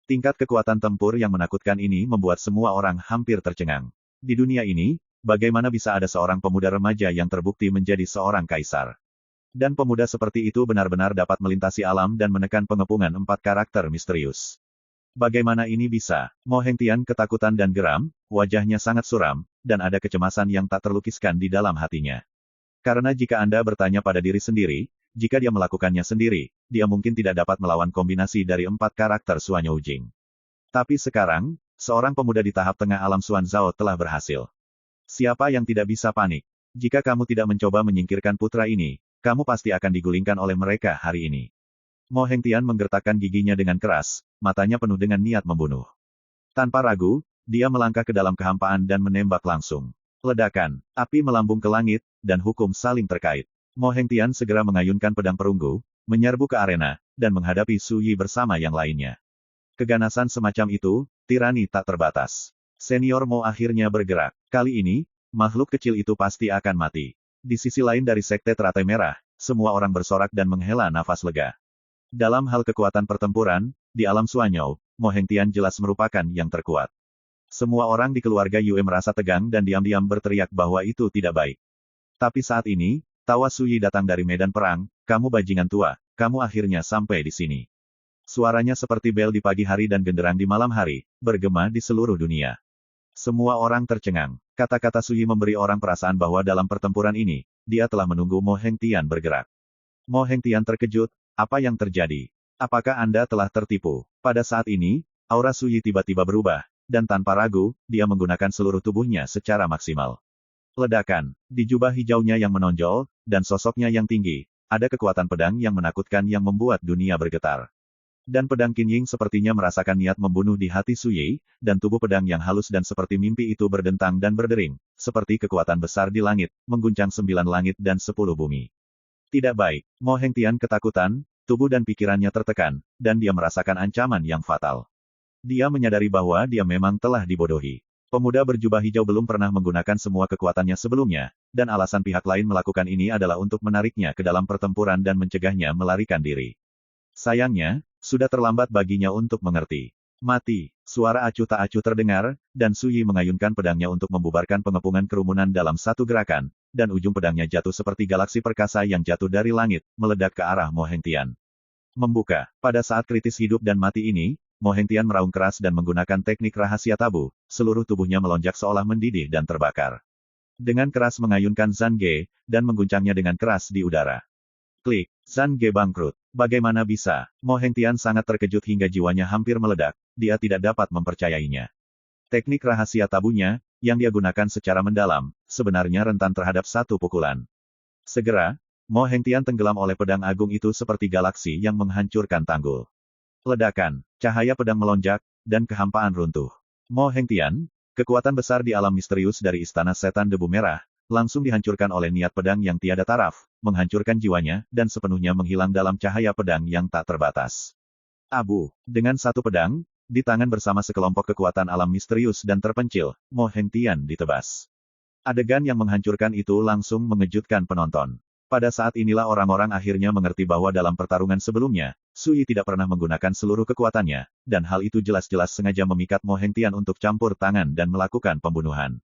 Tingkat kekuatan tempur yang menakutkan ini membuat semua orang hampir tercengang. Di dunia ini, bagaimana bisa ada seorang pemuda remaja yang terbukti menjadi seorang kaisar? Dan pemuda seperti itu benar-benar dapat melintasi alam dan menekan pengepungan 4 karakter misterius. Bagaimana ini bisa? Mo Hengtian ketakutan dan geram, wajahnya sangat suram, dan ada kecemasan yang tak terlukiskan di dalam hatinya. Karena jika Anda bertanya pada diri sendiri, jika dia melakukannya sendiri, dia mungkin tidak dapat melawan kombinasi dari 4 karakter Xuanyao Jing. Tapi sekarang, seorang pemuda di tahap tengah alam Xuanzao telah berhasil. Siapa yang tidak bisa panik? Jika kamu tidak mencoba menyingkirkan putra ini, kamu pasti akan digulingkan oleh mereka hari ini. Mo Hengtian menggertakkan giginya dengan keras, matanya penuh dengan niat membunuh. Tanpa ragu, dia melangkah ke dalam kehampaan dan menembak langsung. Ledakan, api melambung ke langit, dan hukum saling terkait. Mo Hengtian segera mengayunkan pedang perunggu, menyerbu ke arena, dan menghadapi Su Yi bersama yang lainnya. Keganasan semacam itu, tirani tak terbatas. Senior Mo akhirnya bergerak. Kali ini, makhluk kecil itu pasti akan mati. Di sisi lain dari Sekte Teratai Merah, semua orang bersorak dan menghela nafas lega. Dalam hal kekuatan pertempuran, di alam Xuanyao, Mo Hengtian jelas merupakan yang terkuat. Semua orang di keluarga Yue merasa tegang dan diam-diam berteriak bahwa itu tidak baik. Tapi saat ini, tawa Su Yi datang dari medan perang, kamu bajingan tua, kamu akhirnya sampai di sini. Suaranya seperti bel di pagi hari dan genderang di malam hari, bergema di seluruh dunia. Semua orang tercengang. Kata-kata Suyi memberi orang perasaan bahwa dalam pertempuran ini, dia telah menunggu Mo Hengtian bergerak. Mo Hengtian terkejut, apa yang terjadi? Apakah Anda telah tertipu? Pada saat ini, aura Suyi tiba-tiba berubah, dan tanpa ragu, dia menggunakan seluruh tubuhnya secara maksimal. Ledakan, di jubah hijaunya yang menonjol, dan sosoknya yang tinggi, ada kekuatan pedang yang menakutkan yang membuat dunia bergetar. Dan pedang Qin sepertinya merasakan niat membunuh di hati Suyi, dan tubuh pedang yang halus dan seperti mimpi itu berdentang dan berdering, seperti kekuatan besar di langit, mengguncang 9 langit dan 10 bumi. Tidak baik, Mo Hengtian ketakutan, tubuh dan pikirannya tertekan, dan dia merasakan ancaman yang fatal. Dia menyadari bahwa dia memang telah dibodohi. Pemuda berjubah hijau belum pernah menggunakan semua kekuatannya sebelumnya, dan alasan pihak lain melakukan ini adalah untuk menariknya ke dalam pertempuran dan mencegahnya melarikan diri. Sayangnya, sudah terlambat baginya untuk mengerti. Mati, suara acuh tak acuh terdengar, dan Suyi mengayunkan pedangnya untuk membubarkan pengepungan kerumunan dalam satu gerakan, dan ujung pedangnya jatuh seperti galaksi perkasa yang jatuh dari langit, meledak ke arah Mo Hengtian. Membuka, pada saat kritis hidup dan mati ini, Mo Hengtian meraung keras dan menggunakan teknik rahasia tabu, seluruh tubuhnya melonjak seolah mendidih dan terbakar. Dengan keras mengayunkan Zange, dan mengguncangnya dengan keras di udara. Klik, Zange bangkrut. Bagaimana bisa? Mo Hengtian sangat terkejut hingga jiwanya hampir meledak, dia tidak dapat mempercayainya. Teknik rahasia tabunya, yang dia gunakan secara mendalam, sebenarnya rentan terhadap satu pukulan. Segera, Mo Hengtian tenggelam oleh pedang agung itu seperti galaksi yang menghancurkan tanggul. Ledakan, cahaya pedang melonjak, dan kehampaan runtuh. Mo Hengtian, kekuatan besar di alam misterius dari Istana Setan Debu Merah, langsung dihancurkan oleh niat pedang yang tiada taraf, menghancurkan jiwanya, dan sepenuhnya menghilang dalam cahaya pedang yang tak terbatas. Abu, dengan satu pedang, di tangan bersama sekelompok kekuatan alam misterius dan terpencil, Mo Hengtian ditebas. Adegan yang menghancurkan itu langsung mengejutkan penonton. Pada saat inilah orang-orang akhirnya mengerti bahwa dalam pertarungan sebelumnya, Suyi tidak pernah menggunakan seluruh kekuatannya, dan hal itu jelas-jelas sengaja memikat Mo Hengtian untuk campur tangan dan melakukan pembunuhan.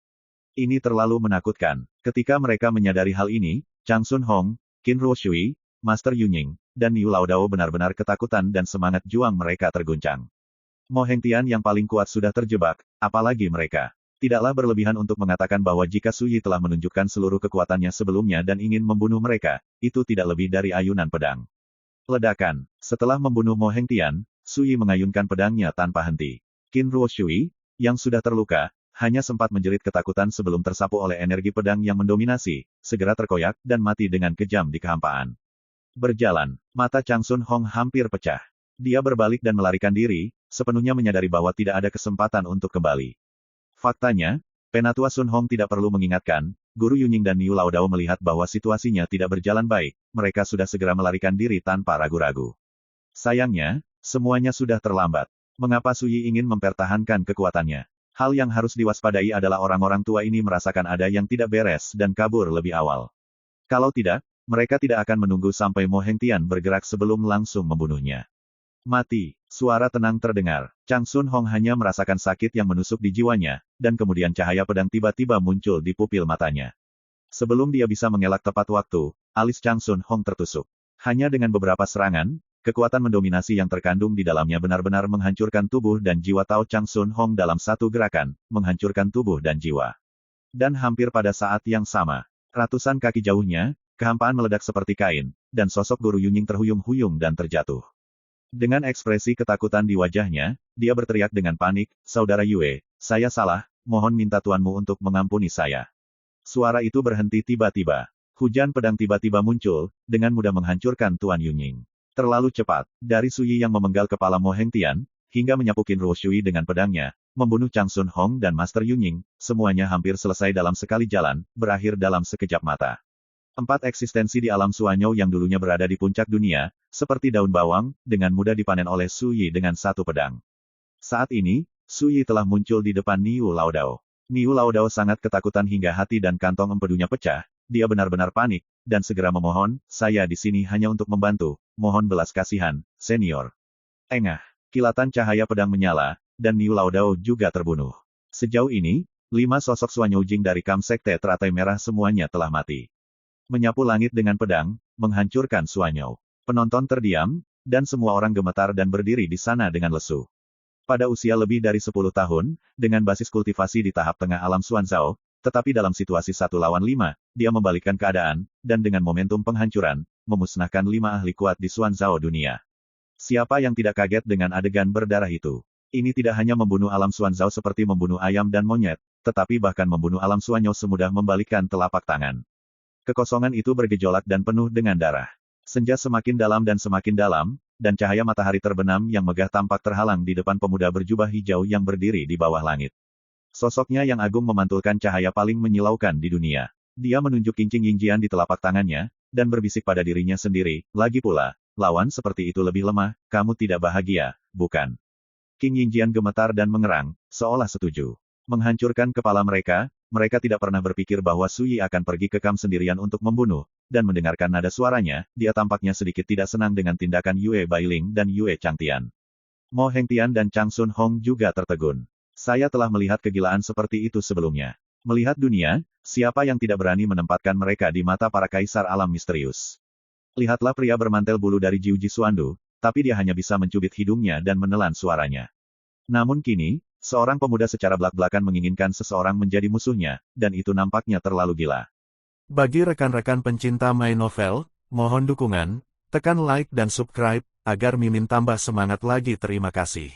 Ini terlalu menakutkan. Ketika mereka menyadari hal ini, Chang Sun Hong, Qin Ruoshui, Master Yunying, dan Niu Laodao benar-benar ketakutan dan semangat juang mereka terguncang. Mo Hengtian yang paling kuat sudah terjebak, apalagi mereka. Tidaklah berlebihan untuk mengatakan bahwa jika Suyi telah menunjukkan seluruh kekuatannya sebelumnya dan ingin membunuh mereka, itu tidak lebih dari ayunan pedang. Ledakan. Setelah membunuh Mo Hengtian, Suyi mengayunkan pedangnya tanpa henti. Qin Ruoshui, yang sudah terluka, hanya sempat menjerit ketakutan sebelum tersapu oleh energi pedang yang mendominasi, segera terkoyak dan mati dengan kejam di kehampaan. Berjalan, mata Chang Sun Hong hampir pecah. Dia berbalik dan melarikan diri, sepenuhnya menyadari bahwa tidak ada kesempatan untuk kembali. Faktanya, Penatua Sun Hong tidak perlu mengingatkan, Guru Yunying dan Niu Laodao melihat bahwa situasinya tidak berjalan baik, mereka sudah segera melarikan diri tanpa ragu-ragu. Sayangnya, semuanya sudah terlambat. Mengapa Suyi ingin mempertahankan kekuatannya? Hal yang harus diwaspadai adalah orang-orang tua ini merasakan ada yang tidak beres dan kabur lebih awal. Kalau tidak, mereka tidak akan menunggu sampai Mo Hengtian bergerak sebelum langsung membunuhnya. Mati, suara tenang terdengar. Chang Sun Hong hanya merasakan sakit yang menusuk di jiwanya, dan kemudian cahaya pedang tiba-tiba muncul di pupil matanya. Sebelum dia bisa mengelak tepat waktu, alis Chang Sun Hong tertusuk. Hanya dengan beberapa serangan, kekuatan mendominasi yang terkandung di dalamnya benar-benar menghancurkan tubuh dan jiwa Tao Chang Sun Hong dalam satu gerakan, menghancurkan tubuh dan jiwa. Dan hampir pada saat yang sama, ratusan kaki jauhnya, kehampaan meledak seperti kain, dan sosok Guru Yunying terhuyung-huyung dan terjatuh. Dengan ekspresi ketakutan di wajahnya, dia berteriak dengan panik, "Saudara Yue, saya salah, mohon minta tuanmu untuk mengampuni saya." Suara itu berhenti tiba-tiba. Hujan pedang tiba-tiba muncul, dengan mudah menghancurkan Tuan Yunying. Terlalu cepat, dari Suyi yang memenggal kepala Mo Hengtian, hingga menyapu Qin Ruoshui dengan pedangnya, membunuh Chang Sun Hong dan Master Yunying, semuanya hampir selesai dalam sekali jalan, berakhir dalam sekejap mata. 4 eksistensi di alam Suanyou yang dulunya berada di puncak dunia, seperti daun bawang, dengan mudah dipanen oleh Suyi dengan satu pedang. Saat ini, Suyi telah muncul di depan Niu Laodao. Niu Laodao sangat ketakutan hingga hati dan kantong empedunya pecah, dia benar-benar panik, dan segera memohon, "Saya di sini hanya untuk membantu, mohon belas kasihan, senior." Engah, kilatan cahaya pedang menyala, dan Niu Laodao juga terbunuh. Sejauh ini, 5 sosok Suanyou Jing dari Kam Sekte Teratai Merah semuanya telah mati. Menyapu langit dengan pedang, menghancurkan Suanyou. Penonton terdiam, dan semua orang gemetar dan berdiri di sana dengan lesu. Pada usia lebih dari 10 tahun, dengan basis kultivasi di tahap tengah alam Xuanzhao, tetapi dalam situasi 1 lawan 5, dia membalikkan keadaan, dan dengan momentum penghancuran, memusnahkan 5 ahli kuat di Xuanzhao dunia. Siapa yang tidak kaget dengan adegan berdarah itu? Ini tidak hanya membunuh alam Xuanzhao seperti membunuh ayam dan monyet, tetapi bahkan membunuh alam Xuanzhao semudah membalikkan telapak tangan. Kekosongan itu bergejolak dan penuh dengan darah. Senja semakin dalam, dan cahaya matahari terbenam yang megah tampak terhalang di depan pemuda berjubah hijau yang berdiri di bawah langit. Sosoknya yang agung memantulkan cahaya paling menyilaukan di dunia. Dia menunjuk kincing Yingjian di telapak tangannya, dan berbisik pada dirinya sendiri, lagi pula, lawan seperti itu lebih lemah, kamu tidak bahagia, bukan? King Yingjian gemetar dan mengerang, seolah setuju. Menghancurkan kepala mereka, mereka tidak pernah berpikir bahwa Su Yi akan pergi ke kamp sendirian untuk membunuh, dan mendengarkan nada suaranya, dia tampaknya sedikit tidak senang dengan tindakan Yue Bailing dan Yue Changtian. Mo Hengtian dan Chang Sun Hong juga tertegun. Saya telah melihat kegilaan seperti itu sebelumnya. Melihat dunia, siapa yang tidak berani menempatkan mereka di mata para kaisar alam misterius? Lihatlah pria bermantel bulu dari Jiu Jitsuandu, tapi dia hanya bisa mencubit hidungnya dan menelan suaranya. Namun kini, seorang pemuda secara belak-belakan menginginkan seseorang menjadi musuhnya, dan itu nampaknya terlalu gila. Bagi rekan-rekan pencinta My Novel, mohon dukungan, tekan like dan subscribe, agar Mimin tambah semangat lagi. Terima kasih.